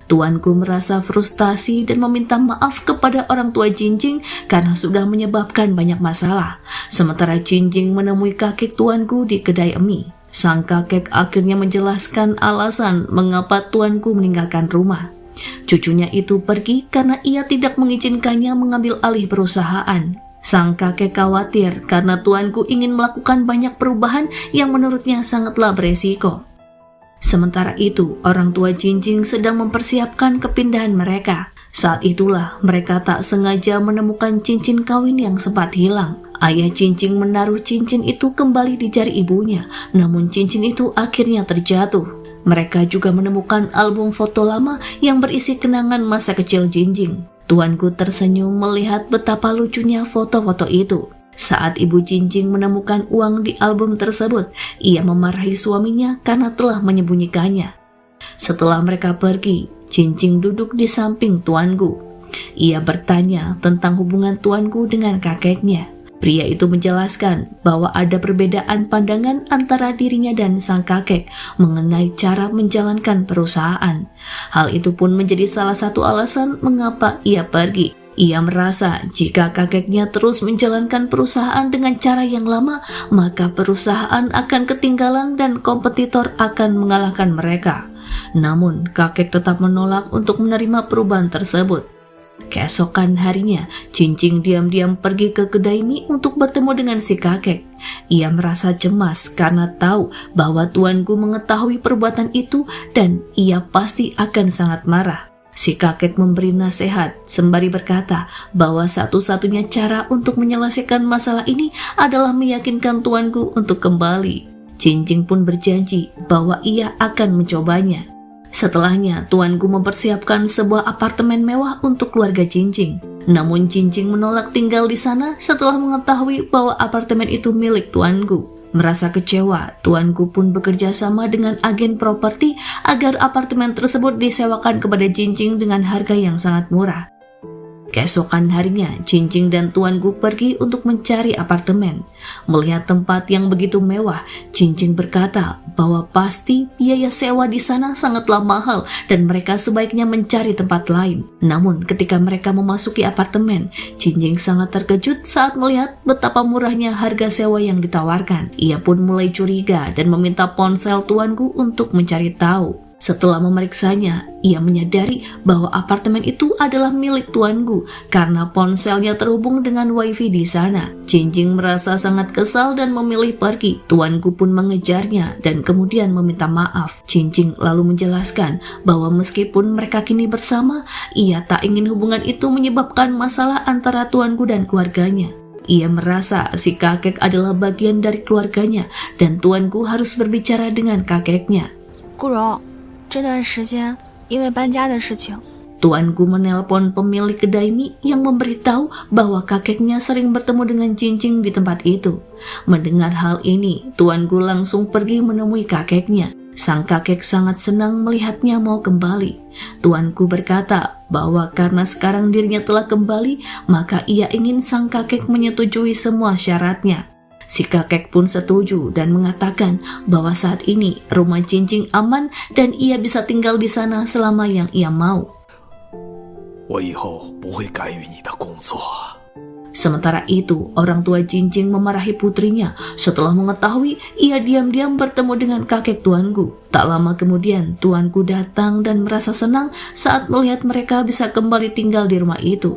Tuanku merasa frustasi dan meminta maaf kepada orang tua Jinjing karena sudah menyebabkan banyak masalah. Sementara Jinjing menemui kakek tuanku di kedai mie. Sang kakek akhirnya menjelaskan alasan mengapa tuanku meninggalkan rumah. Cucunya itu pergi karena ia tidak mengizinkannya mengambil alih perusahaan. Sang kakek khawatir karena tuanku ingin melakukan banyak perubahan yang menurutnya sangatlah beresiko. Sementara itu, orang tua Jinjing sedang mempersiapkan kepindahan mereka. Saat itulah mereka tak sengaja menemukan cincin kawin yang sempat hilang. Ayah Jinjing menaruh cincin itu kembali di jari ibunya, namun cincin itu akhirnya terjatuh. Mereka juga menemukan album foto lama yang berisi kenangan masa kecil Jinjing. Tuanku tersenyum melihat betapa lucunya foto-foto itu. Saat ibu Jinjing menemukan uang di album tersebut, ia memarahi suaminya karena telah menyembunyikannya. Setelah mereka pergi, Jinjing duduk di samping tuanku. Ia bertanya tentang hubungan tuanku dengan kakeknya. Pria itu menjelaskan bahwa ada perbedaan pandangan antara dirinya dan sang kakek mengenai cara menjalankan perusahaan. Hal itu pun menjadi salah satu alasan mengapa ia pergi. Ia merasa jika kakeknya terus menjalankan perusahaan dengan cara yang lama, maka perusahaan akan ketinggalan dan kompetitor akan mengalahkan mereka. Namun, kakek tetap menolak untuk menerima perubahan tersebut. Keesokan harinya, Jinjing diam-diam pergi ke kedai mie untuk bertemu dengan si kakek. Ia merasa cemas karena tahu bahwa tuanku mengetahui perbuatan itu dan ia pasti akan sangat marah. Si kakek memberi nasihat sembari berkata bahwa satu-satunya cara untuk menyelesaikan masalah ini adalah meyakinkan tuanku untuk kembali. Jinjing pun berjanji bahwa ia akan mencobanya. Setelahnya, tuanku mempersiapkan sebuah apartemen mewah untuk keluarga Jinjing. Namun Jinjing menolak tinggal di sana setelah mengetahui bahwa apartemen itu milik tuanku. Merasa kecewa, tuanku pun bekerja sama dengan agen properti agar apartemen tersebut disewakan kepada Jinjing dengan harga yang sangat murah. Keesokan harinya, Jinjing dan tuanku pergi untuk mencari apartemen. Melihat tempat yang begitu mewah, Jinjing berkata bahwa pasti biaya sewa di sana sangatlah mahal dan mereka sebaiknya mencari tempat lain. Namun ketika mereka memasuki apartemen, Jinjing sangat terkejut saat melihat betapa murahnya harga sewa yang ditawarkan. Ia pun mulai curiga dan meminta ponsel tuanku untuk mencari tahu. Setelah memeriksanya, ia menyadari bahwa apartemen itu adalah milik tuanku karena ponselnya terhubung dengan wifi di sana. Jinjing merasa sangat kesal dan memilih pergi. Tuanku pun mengejarnya dan kemudian meminta maaf. Jinjing lalu menjelaskan bahwa meskipun mereka kini bersama, ia tak ingin hubungan itu menyebabkan masalah antara tuanku dan keluarganya. Ia merasa si kakek adalah bagian dari keluarganya dan tuanku harus berbicara dengan kakeknya. 顾柔，这段时间因为搬家的事情， Tuanku menelpon pemilik kedai mie yang memberitahu bahwa kakeknya sering bertemu dengan Jinjing di tempat itu. Mendengar hal ini, tuanku langsung pergi menemui kakeknya. Sang kakek sangat senang melihatnya mau kembali. Tuanku berkata bahwa karena sekarang dirinya telah kembali, maka ia ingin sang kakek menyetujui semua syaratnya. Si kakek pun setuju dan mengatakan bahwa saat ini rumah Jinjing aman dan ia bisa tinggal di sana selama yang ia mau. 我以后不会干预你的工作。 Sementara itu, orang tua Jinjing memarahi putrinya setelah mengetahui ia diam-diam bertemu dengan kakek tuanku. Tak lama kemudian, tuanku datang dan merasa senang saat melihat mereka bisa kembali tinggal di rumah itu.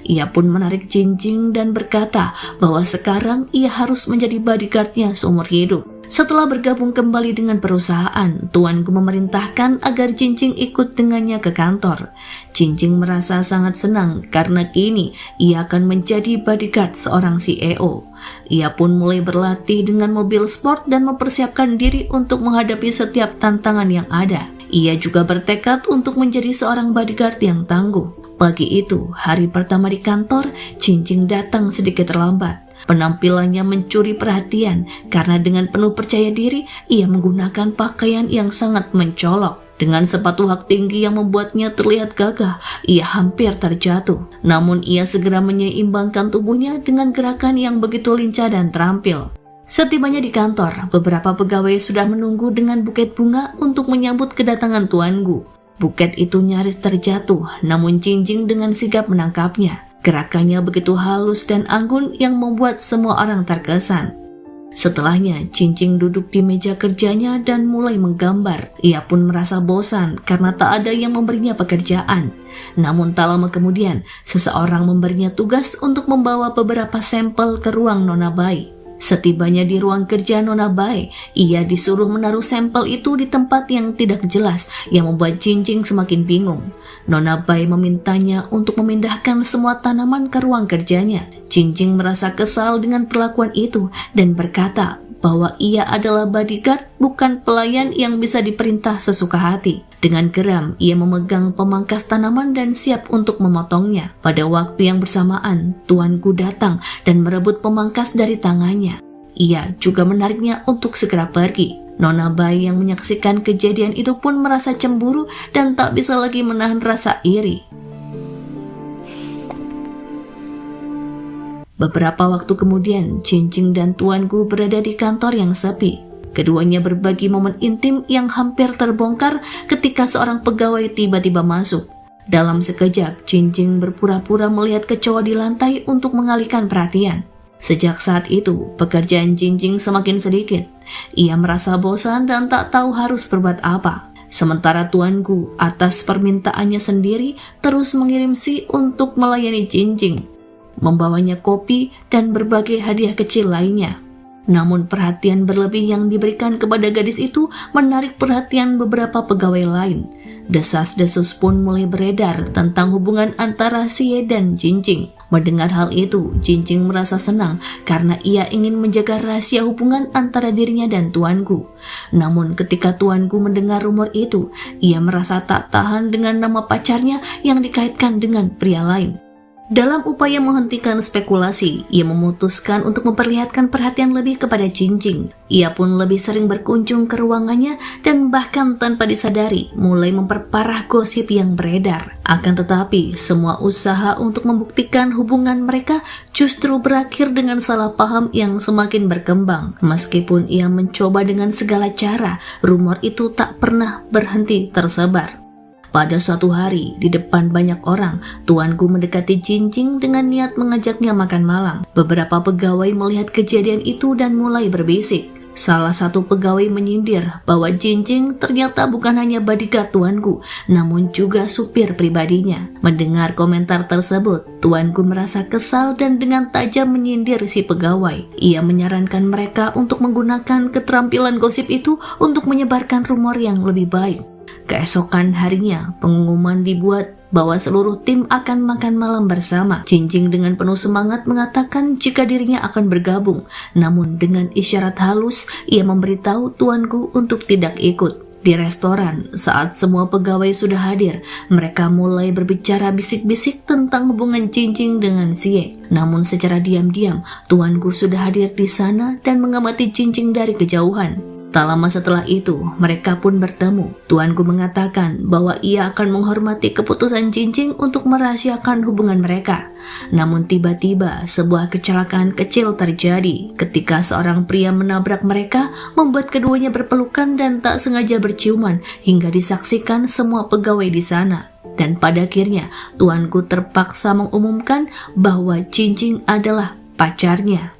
Ia pun menarik Jinjing dan berkata bahwa sekarang ia harus menjadi bodyguard-nya seumur hidup. Setelah bergabung kembali dengan perusahaan, tuanku memerintahkan agar Jinjing ikut dengannya ke kantor. Jinjing merasa sangat senang karena kini ia akan menjadi bodyguard seorang CEO. Ia pun mulai berlatih dengan mobil sport dan mempersiapkan diri untuk menghadapi setiap tantangan yang ada. Ia juga bertekad untuk menjadi seorang bodyguard yang tangguh. Pagi itu, hari pertama di kantor, Jinjing datang sedikit terlambat. Penampilannya mencuri perhatian karena dengan penuh percaya diri ia menggunakan pakaian yang sangat mencolok. Dengan sepatu hak tinggi yang membuatnya terlihat gagah, ia hampir terjatuh. Namun ia segera menyeimbangkan tubuhnya dengan gerakan yang begitu lincah dan terampil. Setibanya di kantor, beberapa pegawai sudah menunggu dengan buket bunga untuk menyambut kedatangan Tuan Gu. Buket itu nyaris terjatuh, namun Jingjing dengan sigap menangkapnya. Gerakannya begitu halus dan anggun yang membuat semua orang terkesan. Setelahnya, Jingjing duduk di meja kerjanya dan mulai menggambar. Ia pun merasa bosan karena tak ada yang memberinya pekerjaan. Namun tak lama kemudian, seseorang memberinya tugas untuk membawa beberapa sampel ke ruang Nona Bai. Setibanya di ruang kerja Nona Bai, ia disuruh menaruh sampel itu di tempat yang tidak jelas yang membuat Jingjing semakin bingung. Nona Bai memintanya untuk memindahkan semua tanaman ke ruang kerjanya. Jingjing merasa kesal dengan perlakuan itu dan berkata bahwa ia adalah bodyguard, bukan pelayan yang bisa diperintah sesuka hati. Dengan geram, ia memegang pemangkas tanaman dan siap untuk memotongnya. Pada waktu yang bersamaan, Tuan Gu datang dan merebut pemangkas dari tangannya. Ia juga menariknya untuk segera pergi. Nona Bai yang menyaksikan kejadian itu pun merasa cemburu dan tak bisa lagi menahan rasa iri. Beberapa waktu kemudian, Jingjing dan Tuan Gu berada di kantor yang sepi. Keduanya berbagi momen intim yang hampir terbongkar ketika seorang pegawai tiba-tiba masuk. Dalam sekejap, Jingjing berpura-pura melihat kecoa di lantai untuk mengalihkan perhatian. Sejak saat itu, pekerjaan Jingjing semakin sedikit. Ia merasa bosan dan tak tahu harus berbuat apa. Sementara Tuan Gu atas permintaannya sendiri terus mengirim Si untuk melayani Jingjing, membawanya kopi dan berbagai hadiah kecil lainnya. Namun perhatian berlebih yang diberikan kepada gadis itu menarik perhatian beberapa pegawai lain. Desas-desus pun mulai beredar tentang hubungan antara Sie dan Jingjing. Mendengar hal itu, Jingjing merasa senang karena ia ingin menjaga rahasia hubungan antara dirinya dan Tuan Gu. Namun ketika Tuan Gu mendengar rumor itu, ia merasa tak tahan dengan nama pacarnya yang dikaitkan dengan pria lain. Dalam upaya menghentikan spekulasi, ia memutuskan untuk memperlihatkan perhatian lebih kepada Jingjing. Ia pun lebih sering berkunjung ke ruangannya dan bahkan tanpa disadari mulai memperparah gosip yang beredar. Akan tetapi, semua usaha untuk membuktikan hubungan mereka justru berakhir dengan salah paham yang semakin berkembang. Meskipun ia mencoba dengan segala cara, rumor itu tak pernah berhenti tersebar. Pada suatu hari, di depan banyak orang, Tuan Gu mendekati Jingjing dengan niat mengajaknya makan malam. Beberapa pegawai melihat kejadian itu dan mulai berbisik. Salah satu pegawai menyindir bahwa Jingjing ternyata bukan hanya bodyguard Tuan Gu, namun juga supir pribadinya. Mendengar komentar tersebut, Tuan Gu merasa kesal dan dengan tajam menyindir si pegawai. Ia menyarankan mereka untuk menggunakan keterampilan gosip itu untuk menyebarkan rumor yang lebih baik. Keesokan harinya, pengumuman dibuat bahwa seluruh tim akan makan malam bersama. Jingjing dengan penuh semangat mengatakan jika dirinya akan bergabung, namun dengan isyarat halus, ia memberitahu Tuan Gu untuk tidak ikut. Di restoran, saat semua pegawai sudah hadir, mereka mulai berbicara bisik-bisik tentang hubungan Jingjing dengan Sie. Namun secara diam-diam, Tuan Gu sudah hadir di sana dan mengamati Jingjing dari kejauhan. Tak lama setelah itu, mereka pun bertemu. Tuan Gu mengatakan bahwa ia akan menghormati keputusan Jingjing untuk merahasiakan hubungan mereka. Namun tiba-tiba, sebuah kecelakaan kecil terjadi ketika seorang pria menabrak mereka, membuat keduanya berpelukan dan tak sengaja berciuman hingga disaksikan semua pegawai di sana. Dan pada akhirnya, Tuan Gu terpaksa mengumumkan bahwa Jingjing adalah pacarnya.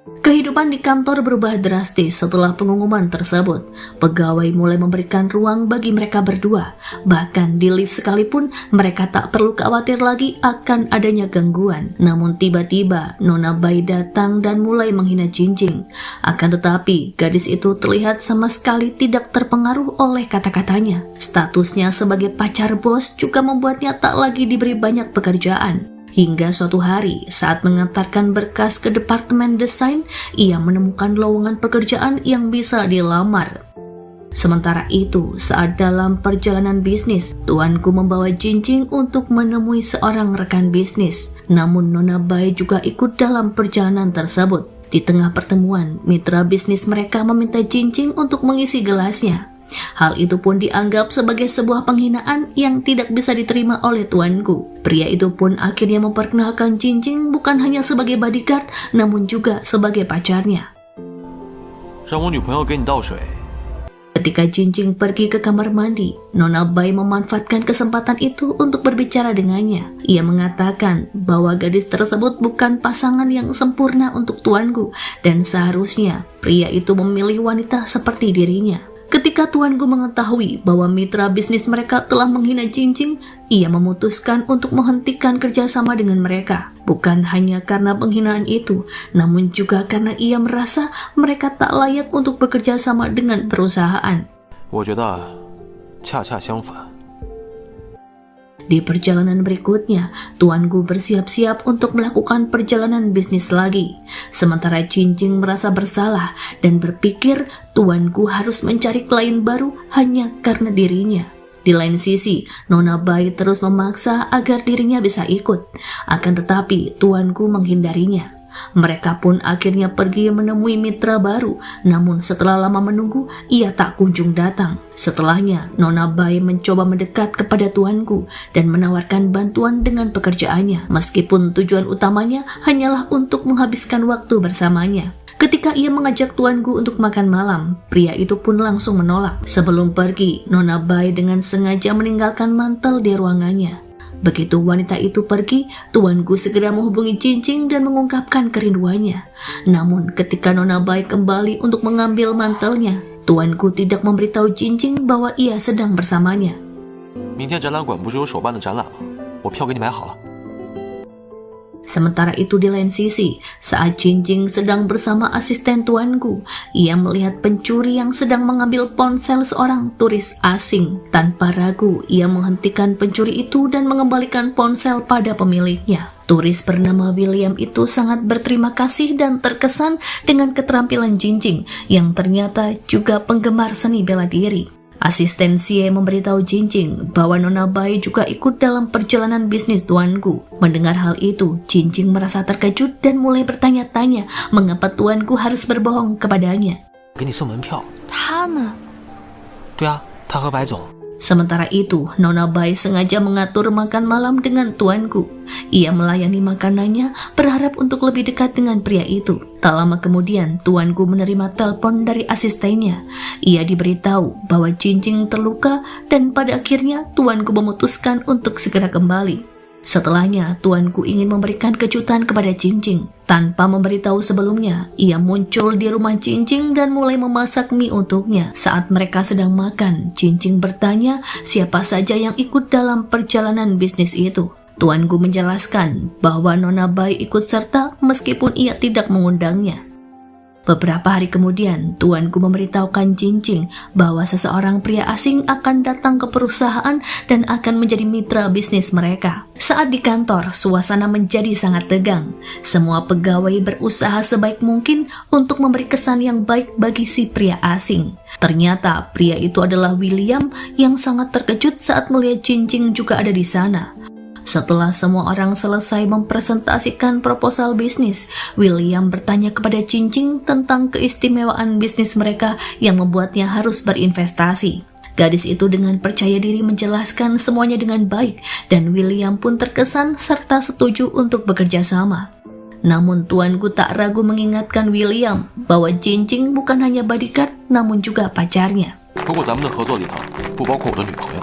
Kehidupan di kantor berubah drastis setelah pengumuman tersebut. Pegawai mulai memberikan ruang bagi mereka berdua. Bahkan di lift sekalipun, mereka tak perlu khawatir lagi akan adanya gangguan. Namun tiba-tiba, Nona Bai datang dan mulai menghina Jingjing. Akan tetapi, gadis itu terlihat sama sekali tidak terpengaruh oleh kata-katanya. Statusnya sebagai pacar bos juga membuatnya tak lagi diberi banyak pekerjaan. Hingga suatu hari, saat mengantarkan berkas ke departemen desain, ia menemukan lowongan pekerjaan yang bisa dilamar. Sementara itu, saat dalam perjalanan bisnis, tuanku membawa Jinjing untuk menemui seorang rekan bisnis. Namun Nona Bai juga ikut dalam perjalanan tersebut. Di tengah pertemuan, mitra bisnis mereka meminta Jinjing untuk mengisi gelasnya. Hal itu pun dianggap sebagai sebuah penghinaan yang tidak bisa diterima oleh tuanku. Pria itu pun akhirnya memperkenalkan Jinjing bukan hanya sebagai bodyguard, namun juga sebagai pacarnya. 让我女朋友给你倒水。 Ketika Jinjing pergi ke kamar mandi, Nona Bai memanfaatkan kesempatan itu untuk berbicara dengannya. Ia mengatakan bahwa gadis tersebut bukan pasangan yang sempurna untuk tuanku dan seharusnya pria itu memilih wanita seperti dirinya. Ketika tuanku mengetahui bahwa mitra bisnis mereka telah menghina Jinjing, ia memutuskan untuk menghentikan kerjasama dengan mereka. Bukan hanya karena penghinaan itu, namun juga karena ia merasa mereka tak layak untuk bekerja sama dengan perusahaan. 我觉得恰恰相反。 Di perjalanan berikutnya, tuanku bersiap-siap untuk melakukan perjalanan bisnis lagi. Sementara Jinjing merasa bersalah dan berpikir tuanku harus mencari klien baru hanya karena dirinya. Di lain sisi, Nona Bai terus memaksa agar dirinya bisa ikut. Akan tetapi, tuanku menghindarinya. Mereka pun akhirnya pergi menemui mitra baru, namun setelah lama menunggu, ia tak kunjung datang. Setelahnya, Nona Bai mencoba mendekat kepada tuanku dan menawarkan bantuan dengan pekerjaannya, meskipun tujuan utamanya hanyalah untuk menghabiskan waktu bersamanya. Ketika ia mengajak tuanku untuk makan malam, pria itu pun langsung menolak. Sebelum pergi, Nona Bai dengan sengaja meninggalkan mantel di ruangannya. Begitu wanita itu pergi, tuanku segera menghubungi Jinjing dan mengungkapkan kerinduannya. Namun ketika Nona Bai kembali untuk mengambil mantelnya, tuanku tidak memberitahu Jinjing bahwa ia sedang bersamanya. 明天展览馆不是有手办的展览吗？我票给你买好了。 Sementara itu di lain sisi, saat Jinjing sedang bersama asisten tuanku, ia melihat pencuri yang sedang mengambil ponsel seorang turis asing. Tanpa ragu, ia menghentikan pencuri itu dan mengembalikan ponsel pada pemiliknya. Turis bernama William itu sangat berterima kasih dan terkesan dengan keterampilan Jinjing yang ternyata juga penggemar seni bela diri. Asisten Xie memberitahu Jinjing bahwa Nona Bai juga ikut dalam perjalanan bisnis tuanku. Mendengar hal itu, Jinjing merasa terkejut dan mulai bertanya-tanya mengapa tuanku harus berbohong kepadanya. 给你送门票。他们对啊，他和白总。 Sementara itu, Nona Bai sengaja mengatur makan malam dengan tuanku. Ia melayani makanannya, berharap untuk lebih dekat dengan pria itu. Tak lama kemudian, tuanku menerima telepon dari asistennya. Ia diberitahu bahwa Jinjing terluka dan pada akhirnya tuanku memutuskan untuk segera kembali. Setelahnya, tuanku ingin memberikan kejutan kepada Jinjing. Tanpa memberitahu sebelumnya, ia muncul di rumah Jinjing dan mulai memasak mie untuknya. Saat mereka sedang makan, Jinjing bertanya siapa saja yang ikut dalam perjalanan bisnis itu. Tuanku menjelaskan bahwa Nona Bai ikut serta meskipun ia tidak mengundangnya. Beberapa hari kemudian, tuanku memberitahukan Jinjing bahwa seseorang pria asing akan datang ke perusahaan dan akan menjadi mitra bisnis mereka. Saat di kantor, suasana menjadi sangat tegang. Semua pegawai berusaha sebaik mungkin untuk memberi kesan yang baik bagi si pria asing. Ternyata pria itu adalah William yang sangat terkejut saat melihat Jinjing juga ada di sana. Setelah semua orang selesai mempresentasikan proposal bisnis, William bertanya kepada Jinjing tentang keistimewaan bisnis mereka yang membuatnya harus berinvestasi. Gadis itu dengan percaya diri menjelaskan semuanya dengan baik dan William pun terkesan serta setuju untuk bekerja sama. Namun tuanku tak ragu mengingatkan William bahwa Jinjing bukan hanya bodyguard namun juga pacarnya. 不过咱们的合作里头不包括我的女朋友。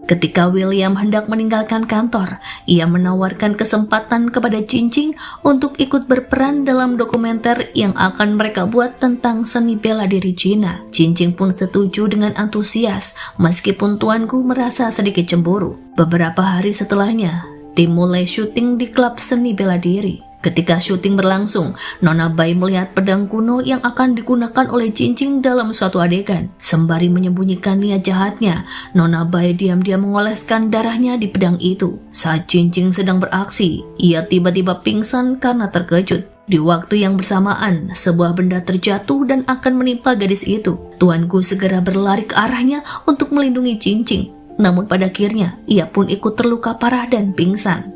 Ketika William hendak meninggalkan kantor, ia menawarkan kesempatan kepada Jinjing untuk ikut berperan dalam dokumenter yang akan mereka buat tentang seni bela diri Cina. Jinjing pun setuju dengan antusias, meskipun tuanku merasa sedikit cemburu. Beberapa hari setelahnya, tim mulai syuting di klub seni bela diri. Ketika syuting berlangsung, Nona Bai melihat pedang kuno yang akan digunakan oleh Jinjing dalam suatu adegan. Sembari menyembunyikan niat jahatnya, Nona Bai diam-diam mengoleskan darahnya di pedang itu. Saat Jinjing sedang beraksi, ia tiba-tiba pingsan karena terkejut. Di waktu yang bersamaan, sebuah benda terjatuh dan akan menimpa gadis itu. Tuanku segera berlari ke arahnya untuk melindungi Cincing. Namun pada akhirnya, ia pun ikut terluka parah dan pingsan.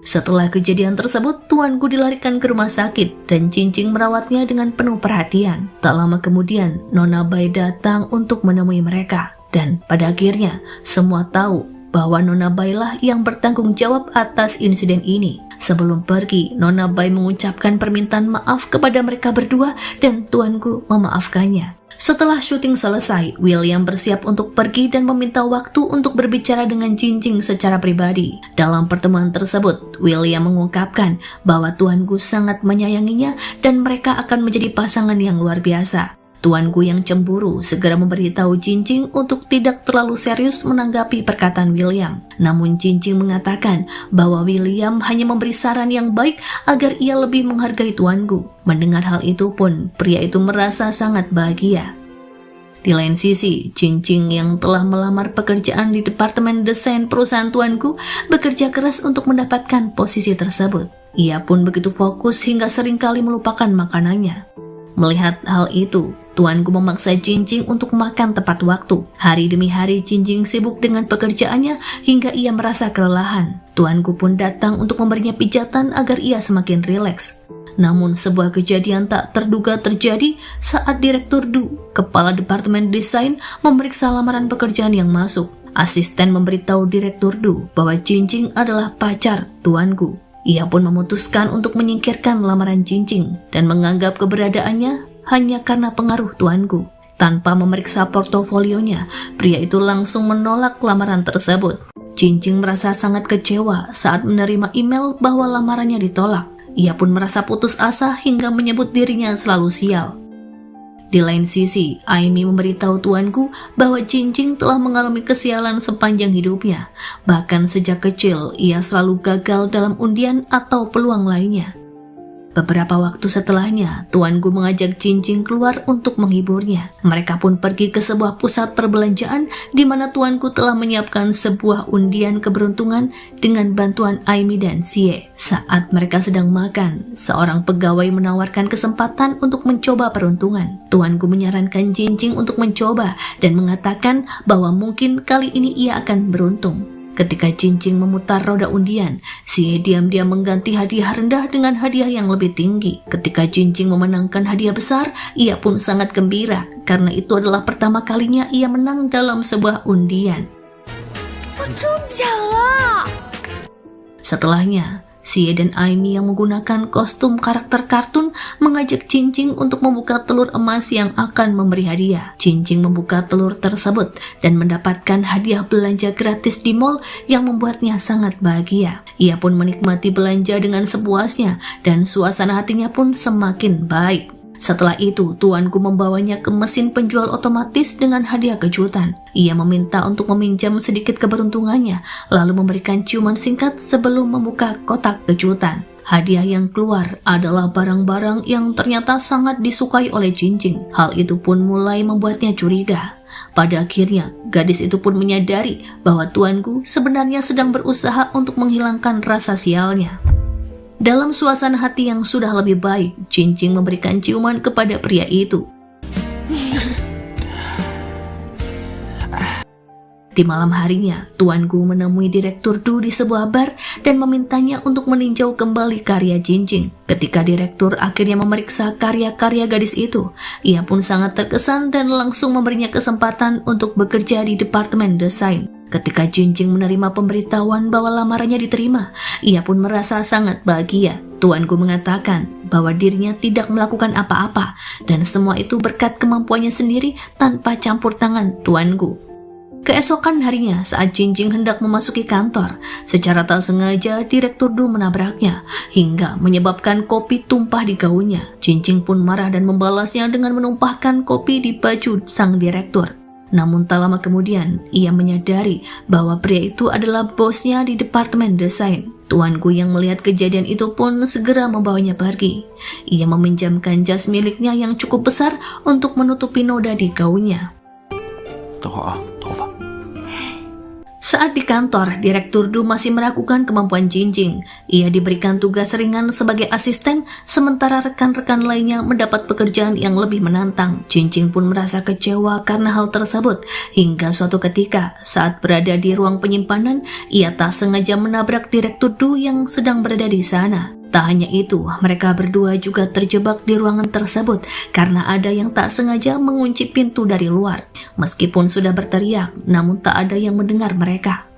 Setelah kejadian tersebut, tuanku dilarikan ke rumah sakit dan Cincing merawatnya dengan penuh perhatian. Tak lama kemudian, Nona Bai datang untuk menemui mereka. Dan pada akhirnya, semua tahu bahwa Nona Bai lah yang bertanggung jawab atas insiden ini. Sebelum pergi, Nona Bai mengucapkan permintaan maaf kepada mereka berdua dan tuanku memaafkannya. Setelah syuting selesai, William bersiap untuk pergi dan meminta waktu untuk berbicara dengan Cincing secara pribadi. Dalam pertemuan tersebut, William mengungkapkan bahwa tuanku sangat menyayanginya dan mereka akan menjadi pasangan yang luar biasa. Tuanku yang cemburu segera memberitahu Cincing untuk tidak terlalu serius menanggapi perkataan William. Namun Cincing mengatakan bahwa William hanya memberi saran yang baik agar ia lebih menghargai tuanku. Mendengar hal itu pun, pria itu merasa sangat bahagia. Di lain sisi, Cincing yang telah melamar pekerjaan di departemen desain perusahaan tuanku bekerja keras untuk mendapatkan posisi tersebut. Ia pun begitu fokus hingga seringkali melupakan makanannya. Melihat hal itu, tuanku memaksa Cincing untuk makan tepat waktu. Hari demi hari Cincing sibuk dengan pekerjaannya hingga ia merasa kelelahan. Tuanku pun datang untuk memberinya pijatan agar ia semakin rileks. Namun sebuah kejadian tak terduga terjadi saat Direktur Du, kepala departemen desain, memeriksa lamaran pekerjaan yang masuk. Asisten memberitahu Direktur Du bahwa Cincing adalah pacar tuanku. Ia pun memutuskan untuk menyingkirkan lamaran Cincing dan menganggap keberadaannya hanya karena pengaruh tuanku. Tanpa memeriksa portofolionya, pria itu langsung menolak lamaran tersebut. Cincing merasa sangat kecewa saat menerima email bahwa lamarannya ditolak. Ia pun merasa putus asa hingga menyebut dirinya selalu sial. Di lain sisi, Aimi memberitahu tuanku bahwa Cincing telah mengalami kesialan sepanjang hidupnya. Bahkan sejak kecil, ia selalu gagal dalam undian atau peluang lainnya. Beberapa waktu setelahnya, tuanku mengajak Cincing keluar untuk menghiburnya. Mereka pun pergi ke sebuah pusat perbelanjaan di mana tuanku telah menyiapkan sebuah undian keberuntungan dengan bantuan Aimi dan Xie. Saat mereka sedang makan, seorang pegawai menawarkan kesempatan untuk mencoba peruntungan. Tuanku menyarankan Cincing untuk mencoba dan mengatakan bahwa mungkin kali ini ia akan beruntung. Ketika Cincing memutar roda undian, Xie diam-diam mengganti hadiah rendah dengan hadiah yang lebih tinggi. Ketika Cincing memenangkan hadiah besar, ia pun sangat gembira karena itu adalah pertama kalinya ia menang dalam sebuah undian. Setelahnya, Xie dan Aimi yang menggunakan kostum karakter kartun mengajak Cincing untuk membuka telur emas yang akan memberi hadiah. Cincing membuka telur tersebut dan mendapatkan hadiah belanja gratis di mall yang membuatnya sangat bahagia. Ia pun menikmati belanja dengan sepuasnya dan suasana hatinya pun semakin baik. Setelah itu, tuanku membawanya ke mesin penjual otomatis dengan hadiah kejutan. Ia meminta untuk meminjam sedikit keberuntungannya, lalu memberikan ciuman singkat sebelum membuka kotak kejutan. Hadiah yang keluar adalah barang-barang yang ternyata sangat disukai oleh Cincing. Hal itu pun mulai membuatnya curiga. Pada akhirnya, gadis itu pun menyadari bahwa tuanku sebenarnya sedang berusaha untuk menghilangkan rasa sialnya. Dalam suasana hati yang sudah lebih baik, Cincing memberikan ciuman kepada pria itu. Di malam harinya, tuanku menemui Direktur Du di sebuah bar dan memintanya untuk meninjau kembali karya Cincing. Ketika direktur akhirnya memeriksa karya-karya gadis itu, ia pun sangat terkesan dan langsung memberinya kesempatan untuk bekerja di departemen desain. Ketika Cincing menerima pemberitahuan bahwa lamarannya diterima, ia pun merasa sangat bahagia. Tuanku mengatakan bahwa dirinya tidak melakukan apa-apa dan semua itu berkat kemampuannya sendiri tanpa campur tangan tuanku. Keesokan harinya, saat Cincing hendak memasuki kantor, secara tak sengaja Direktur Du menabraknya hingga menyebabkan kopi tumpah di gaunnya. Cincing pun marah dan membalasnya dengan menumpahkan kopi di baju sang direktur. Namun tak lama kemudian, ia menyadari bahwa pria itu adalah bosnya di departemen desain. Tuanku yang melihat kejadian itu pun segera membawanya pergi. Ia meminjamkan jas miliknya yang cukup besar untuk menutupi noda di gaunnya. Saat di kantor, Direktur Du masih meragukan kemampuan Jinjing. Ia diberikan tugas ringan sebagai asisten, sementara rekan-rekan lainnya mendapat pekerjaan yang lebih menantang. Jinjing pun merasa kecewa karena hal tersebut. Hingga suatu ketika, saat berada di ruang penyimpanan, ia tak sengaja menabrak Direktur Du yang sedang berada di sana. Tak hanya itu, mereka berdua juga terjebak di ruangan tersebut karena ada yang tak sengaja mengunci pintu dari luar. Meskipun sudah berteriak, namun tak ada yang mendengar mereka.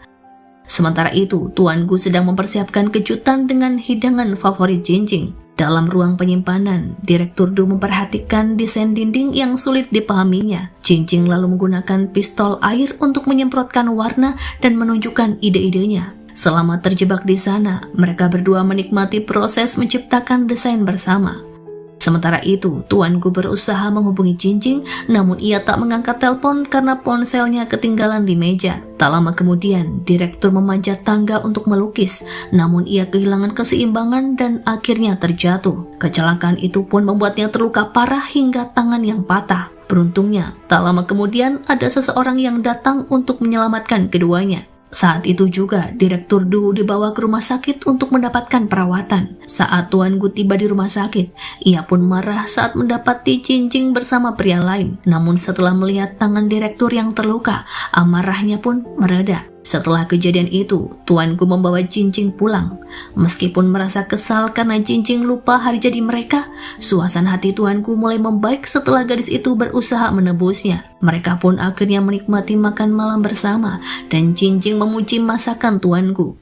Sementara itu, Tuan Gu sedang mempersiapkan kejutan dengan hidangan favorit Jinjing. Dalam ruang penyimpanan, Direktur Du memperhatikan desain dinding yang sulit dipahaminya. Jinjing lalu menggunakan pistol air untuk menyemprotkan warna dan menunjukkan ide-idenya. Selama terjebak di sana, mereka berdua menikmati proses menciptakan desain bersama. Sementara itu, Tuan Gu berusaha menghubungi Jinjing, namun ia tak mengangkat telepon karena ponselnya ketinggalan di meja. Tak lama kemudian, Direktur memanjat tangga untuk melukis, namun ia kehilangan keseimbangan dan akhirnya terjatuh. Kecelakaan itu pun membuatnya terluka parah hingga tangan yang patah. Beruntungnya, tak lama kemudian ada seseorang yang datang untuk menyelamatkan keduanya. Saat itu juga, Direktur Du dibawa ke rumah sakit untuk mendapatkan perawatan. Saat Tuan Gu tiba di rumah sakit, ia pun marah saat mendapati Jinjing bersama pria lain. Namun setelah melihat tangan Direktur yang terluka, amarahnya pun mereda. Setelah kejadian itu, Tuan Gu membawa Jinjing pulang. Meskipun merasa kesal karena Jinjing lupa hari jadi mereka, suasana hati Tuan Gu mulai membaik setelah gadis itu berusaha menebusnya. Mereka pun akhirnya menikmati makan malam bersama dan Jinjing memuji masakan Tuan Gu.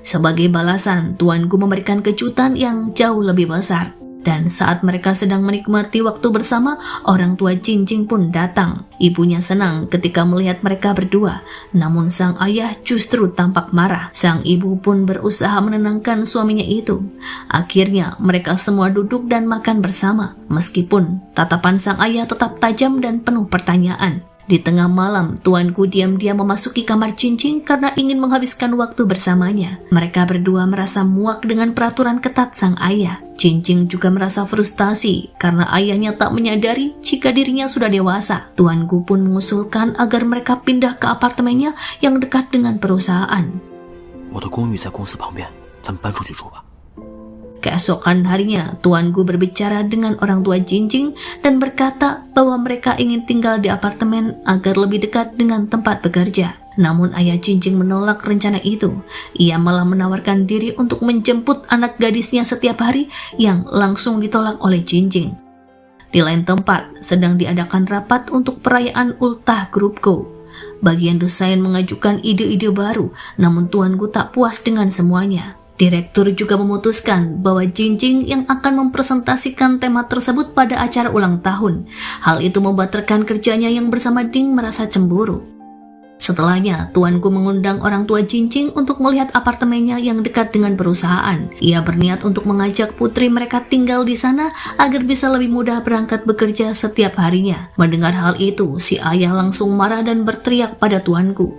Sebagai balasan, Tuan Gu memberikan kejutan yang jauh lebih besar. Dan saat mereka sedang menikmati waktu bersama, orang tua Jinjing pun datang. Ibunya senang ketika melihat mereka berdua, namun sang ayah justru tampak marah. Sang ibu pun berusaha menenangkan suaminya itu. Akhirnya mereka semua duduk dan makan bersama, meskipun tatapan sang ayah tetap tajam dan penuh pertanyaan. Di tengah malam, Tuan Gu diam-diam memasuki kamar Jinjing karena ingin menghabiskan waktu bersamanya. Mereka berdua merasa muak dengan peraturan ketat sang ayah. Jinjing juga merasa frustasi karena ayahnya tak menyadari jika dirinya sudah dewasa. Tuan Gu pun mengusulkan agar mereka pindah ke apartemennya yang dekat dengan perusahaan. 我的公寓在公司旁边，咱们搬出去住吧。 Keesokan harinya, Tuan Gu berbicara dengan orang tua Jinjing dan berkata bahwa mereka ingin tinggal di apartemen agar lebih dekat dengan tempat bekerja. Namun ayah Jinjing menolak rencana itu. Ia malah menawarkan diri untuk menjemput anak gadisnya setiap hari yang langsung ditolak oleh Jinjing. Di lain tempat, sedang diadakan rapat untuk perayaan Ultah Group Co. Bagian desain mengajukan ide-ide baru, namun Tuan Gu tak puas dengan semuanya. Direktur juga memutuskan bahwa Jinjing yang akan mempresentasikan tema tersebut pada acara ulang tahun. Hal itu membuat rekan kerjanya yang bersama Ding merasa cemburu. Setelahnya, Tuan Gu mengundang orang tua Jinjing untuk melihat apartemennya yang dekat dengan perusahaan. Ia berniat untuk mengajak putri mereka tinggal di sana agar bisa lebih mudah berangkat bekerja setiap harinya. Mendengar hal itu, si ayah langsung marah dan berteriak pada Tuan Gu.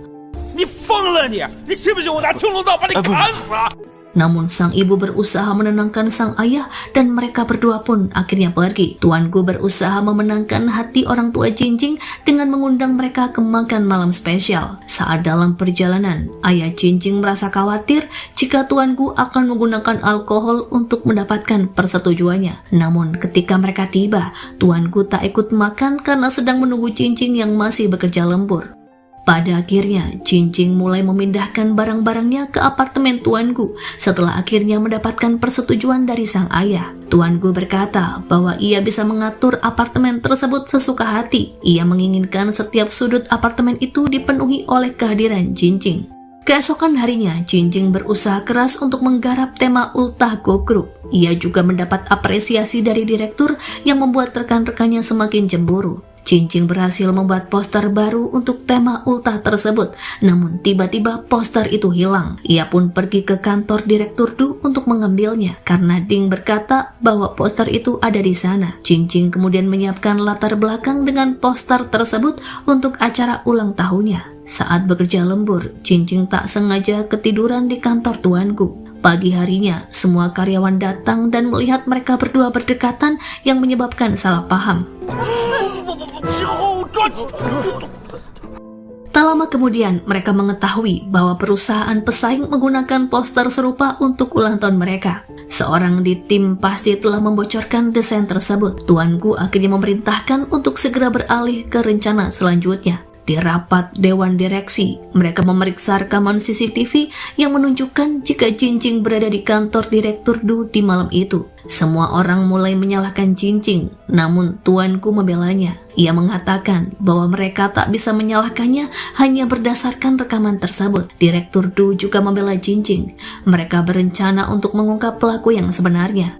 你疯了你！你信不信我拿青龙刀把你砍死？ Namun sang ibu berusaha menenangkan sang ayah dan mereka berdua pun akhirnya pergi. Tuan Gu berusaha memenangkan hati orang tua Jinjing dengan mengundang mereka ke makan malam spesial. Saat dalam perjalanan, ayah Jinjing merasa khawatir jika Tuan Gu akan menggunakan alkohol untuk mendapatkan persetujuannya. Namun ketika mereka tiba, Tuan Gu tak ikut makan karena sedang menunggu Jinjing yang masih bekerja lembur. Pada akhirnya, Jinjing mulai memindahkan barang-barangnya ke apartemen Tuan Gu setelah akhirnya mendapatkan persetujuan dari sang ayah. Tuan Gu berkata bahwa ia bisa mengatur apartemen tersebut sesuka hati. Ia menginginkan setiap sudut apartemen itu dipenuhi oleh kehadiran Jinjing. Keesokan harinya, Jinjing berusaha keras untuk menggarap tema Ultah Go Group. Ia juga mendapat apresiasi dari direktur yang membuat rekan-rekannya semakin cemburu. Jinjing berhasil membuat poster baru untuk tema Ultah tersebut, namun tiba-tiba poster itu hilang. Ia pun pergi ke kantor Direktur Du untuk mengambilnya, karena Ding berkata bahwa poster itu ada di sana. Jinjing kemudian menyiapkan latar belakang dengan poster tersebut untuk acara ulang tahunnya. Saat bekerja lembur, Jinjing tak sengaja ketiduran di kantor Tuan Gu. Pagi harinya, semua karyawan datang dan melihat mereka berdua berdekatan yang menyebabkan salah paham. Tak lama kemudian, mereka mengetahui bahwa perusahaan pesaing menggunakan poster serupa untuk ulang tahun mereka. Seorang di tim pasti telah membocorkan desain tersebut. Tuanku akhirnya memerintahkan untuk segera beralih ke rencana selanjutnya. Di rapat Dewan Direksi, mereka memeriksa rekaman CCTV yang menunjukkan jika Jinjing berada di kantor Direktur Du di malam itu. Semua orang mulai menyalahkan Jinjing, namun tuanku membelanya. Ia mengatakan bahwa mereka tak bisa menyalahkannya hanya berdasarkan rekaman tersebut. Direktur Du juga membela Jinjing. Mereka berencana untuk mengungkap pelaku yang sebenarnya.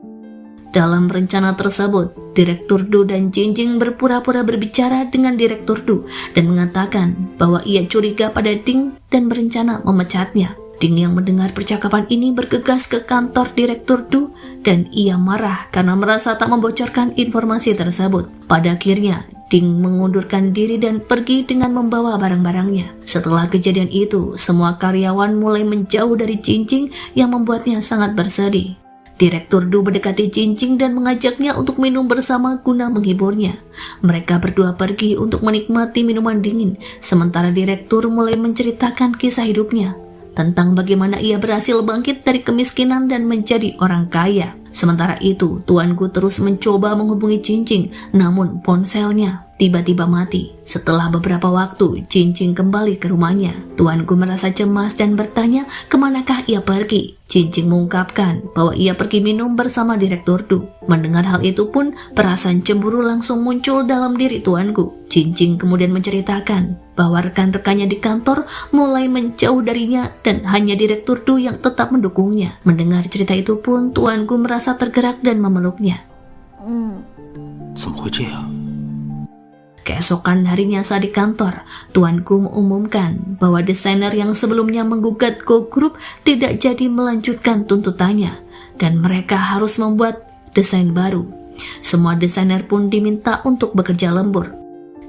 Dalam rencana tersebut, Direktur Du dan Jinjing berpura-pura berbicara dengan Direktur Du dan mengatakan bahwa ia curiga pada Ding dan berencana memecatnya. Ding yang mendengar percakapan ini bergegas ke kantor Direktur Du dan ia marah karena merasa tak membocorkan informasi tersebut. Pada akhirnya, Ding mengundurkan diri dan pergi dengan membawa barang-barangnya. Setelah kejadian itu, semua karyawan mulai menjauh dari Jinjing yang membuatnya sangat bersedih. Direktur Du mendekati Jinjing dan mengajaknya untuk minum bersama guna menghiburnya. Mereka berdua pergi untuk menikmati minuman dingin, sementara direktur mulai menceritakan kisah hidupnya tentang bagaimana ia berhasil bangkit dari kemiskinan dan menjadi orang kaya. Sementara itu, tuanku terus mencoba menghubungi Jinjing, namun ponselnya tiba-tiba mati. Setelah beberapa waktu, Jinjing kembali ke rumahnya. Tuanku merasa cemas dan bertanya kemanakah ia pergi. Jinjing mengungkapkan bahwa ia pergi minum bersama Direktur Du. Mendengar hal itu pun, perasaan cemburu langsung muncul dalam diri tuanku. Jinjing kemudian menceritakan bahwa rekan-rekannya di kantor mulai menjauh darinya dan hanya Direktur Du yang tetap mendukungnya. Mendengar cerita itu pun, tuanku merasa tergerak dan memeluknya. 怎么会这样？ Keesokan harinya saat di kantor, tuanku mengumumkan bahwa desainer yang sebelumnya menggugat Go Group tidak jadi melanjutkan tuntutannya dan mereka harus membuat desain baru. Semua desainer pun diminta untuk bekerja lembur.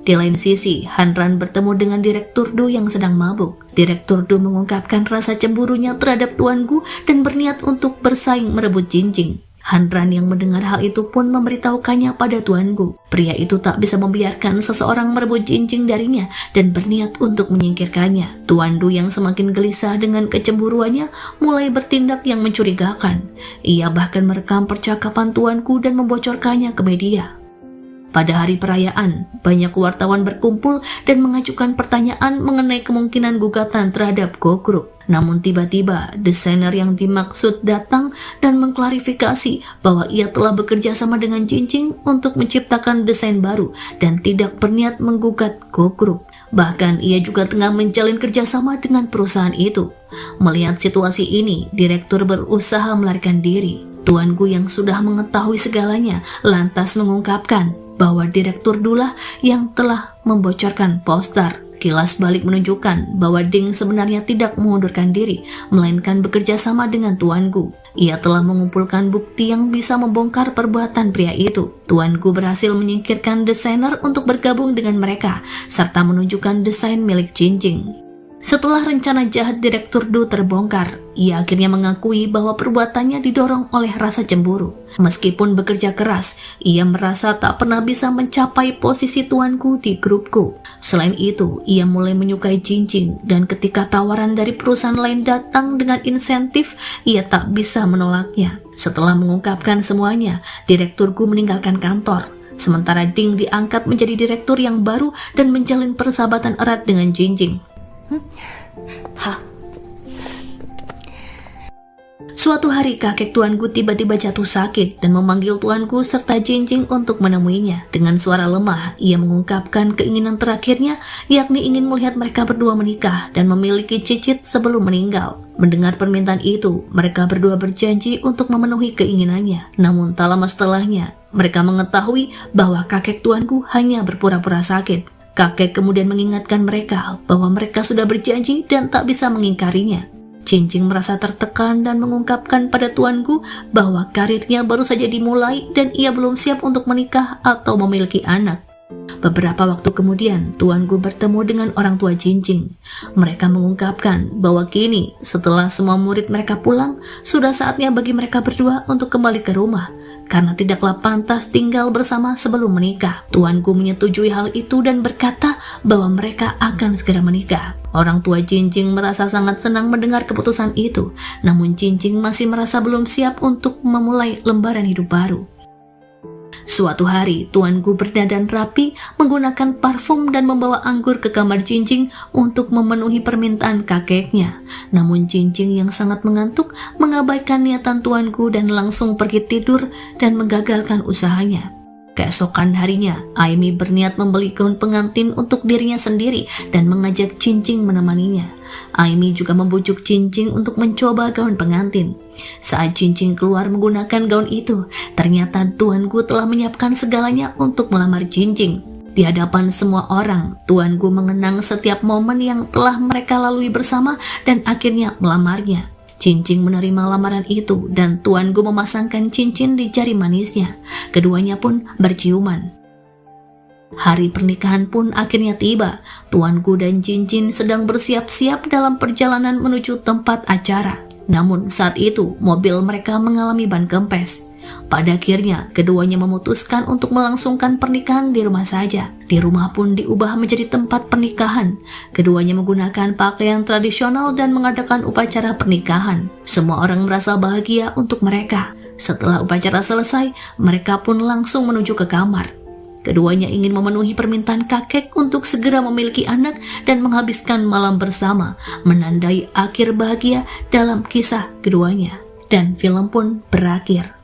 Di lain sisi, Hanran bertemu dengan Direktur Du yang sedang mabuk. Direktur Du mengungkapkan rasa cemburunya terhadap tuanku dan berniat untuk bersaing merebut Jinjing. Hanran yang mendengar hal itu pun memberitahukannya pada tuanku. Pria itu tak bisa membiarkan seseorang merebut Jinjing darinya dan berniat untuk menyingkirkannya. Tuan Du yang semakin gelisah dengan kecemburuannya mulai bertindak yang mencurigakan. Ia bahkan merekam percakapan tuanku dan membocorkannya ke media. Pada hari perayaan, banyak wartawan berkumpul dan mengajukan pertanyaan mengenai kemungkinan gugatan terhadap Go Group. Namun tiba-tiba desainer yang dimaksud datang dan mengklarifikasi bahwa ia telah bekerja sama dengan Jinjing untuk menciptakan desain baru dan tidak berniat menggugat Go Group. Bahkan ia juga tengah menjalin kerjasama dengan perusahaan itu. Melihat situasi ini, direktur berusaha melarikan diri. Tuanku yang sudah mengetahui segalanya lantas mengungkapkan bahwa Direktur Du lah yang telah membocorkan poster. Kilas balik menunjukkan bahwa Ding sebenarnya tidak mengundurkan diri, melainkan bekerja sama dengan tuanku. Ia telah mengumpulkan bukti yang bisa membongkar perbuatan pria itu. Tuanku berhasil menyingkirkan desainer untuk bergabung dengan mereka, serta menunjukkan desain milik Jinjing. Setelah rencana jahat Direktur Du terbongkar, ia akhirnya mengakui bahwa perbuatannya didorong oleh rasa cemburu. Meskipun bekerja keras, ia merasa tak pernah bisa mencapai posisi tuanku di grupku. Selain itu, ia mulai menyukai Jinjing dan ketika tawaran dari perusahaan lain datang dengan insentif, ia tak bisa menolaknya. Setelah mengungkapkan semuanya, direkturku meninggalkan kantor. Sementara Ding diangkat menjadi direktur yang baru dan menjalin persahabatan erat dengan Jinjing. Suatu hari kakek tuanku tiba-tiba jatuh sakit dan memanggil tuanku serta Jinjing untuk menemuinya. Dengan suara lemah, ia mengungkapkan keinginan terakhirnya, yakni ingin melihat mereka berdua menikah dan memiliki cicit sebelum meninggal. Mendengar permintaan itu, mereka berdua berjanji untuk memenuhi keinginannya. Namun tak lama setelahnya, mereka mengetahui bahwa kakek tuanku hanya berpura-pura sakit. Kakek kemudian mengingatkan mereka bahwa mereka sudah berjanji dan tak bisa mengingkarinya. Jinjing merasa tertekan dan mengungkapkan pada tuanku bahwa karirnya baru saja dimulai dan ia belum siap untuk menikah atau memiliki anak. Beberapa waktu kemudian, tuanku bertemu dengan orang tua Jinjing. Mereka mengungkapkan bahwa kini, setelah semua murid mereka pulang, sudah saatnya bagi mereka berdua untuk kembali ke rumah, karena tidaklah pantas tinggal bersama sebelum menikah. Tuanku menyetujui hal itu dan berkata bahwa mereka akan segera menikah. Orang tua Jinjing merasa sangat senang mendengar keputusan itu, namun Jinjing masih merasa belum siap untuk memulai lembaran hidup baru. Suatu hari, tuanku berdandan rapi, menggunakan parfum dan membawa anggur ke kamar Jinjing untuk memenuhi permintaan kakeknya. Namun Jinjing yang sangat mengantuk mengabaikan niatan tuanku dan langsung pergi tidur dan menggagalkan usahanya. Keesokan harinya, Aimi berniat membeli gaun pengantin untuk dirinya sendiri dan mengajak Jinjing menemaninya. Aimi juga membujuk Jinjing untuk mencoba gaun pengantin. Saat Jinjing keluar menggunakan gaun itu, ternyata tuanku telah menyiapkan segalanya untuk melamar Jinjing. Di hadapan semua orang, tuanku mengenang setiap momen yang telah mereka lalui bersama dan akhirnya melamarnya. Jinjing menerima lamaran itu dan tuanku memasangkan cincin di jari manisnya. Keduanya pun berciuman. Hari pernikahan pun akhirnya tiba. Tuanku dan Jinjing sedang bersiap-siap dalam perjalanan menuju tempat acara. Namun saat itu mobil mereka mengalami ban kempes. Pada akhirnya keduanya memutuskan untuk melangsungkan pernikahan di rumah saja. Di rumah pun diubah menjadi tempat pernikahan. Keduanya menggunakan pakaian tradisional dan mengadakan upacara pernikahan. Semua orang merasa bahagia untuk mereka. Setelah upacara selesai, mereka pun langsung menuju ke kamar. Keduanya ingin memenuhi permintaan kakek untuk segera memiliki anak dan menghabiskan malam bersama, menandai akhir bahagia dalam kisah keduanya. Dan film pun berakhir.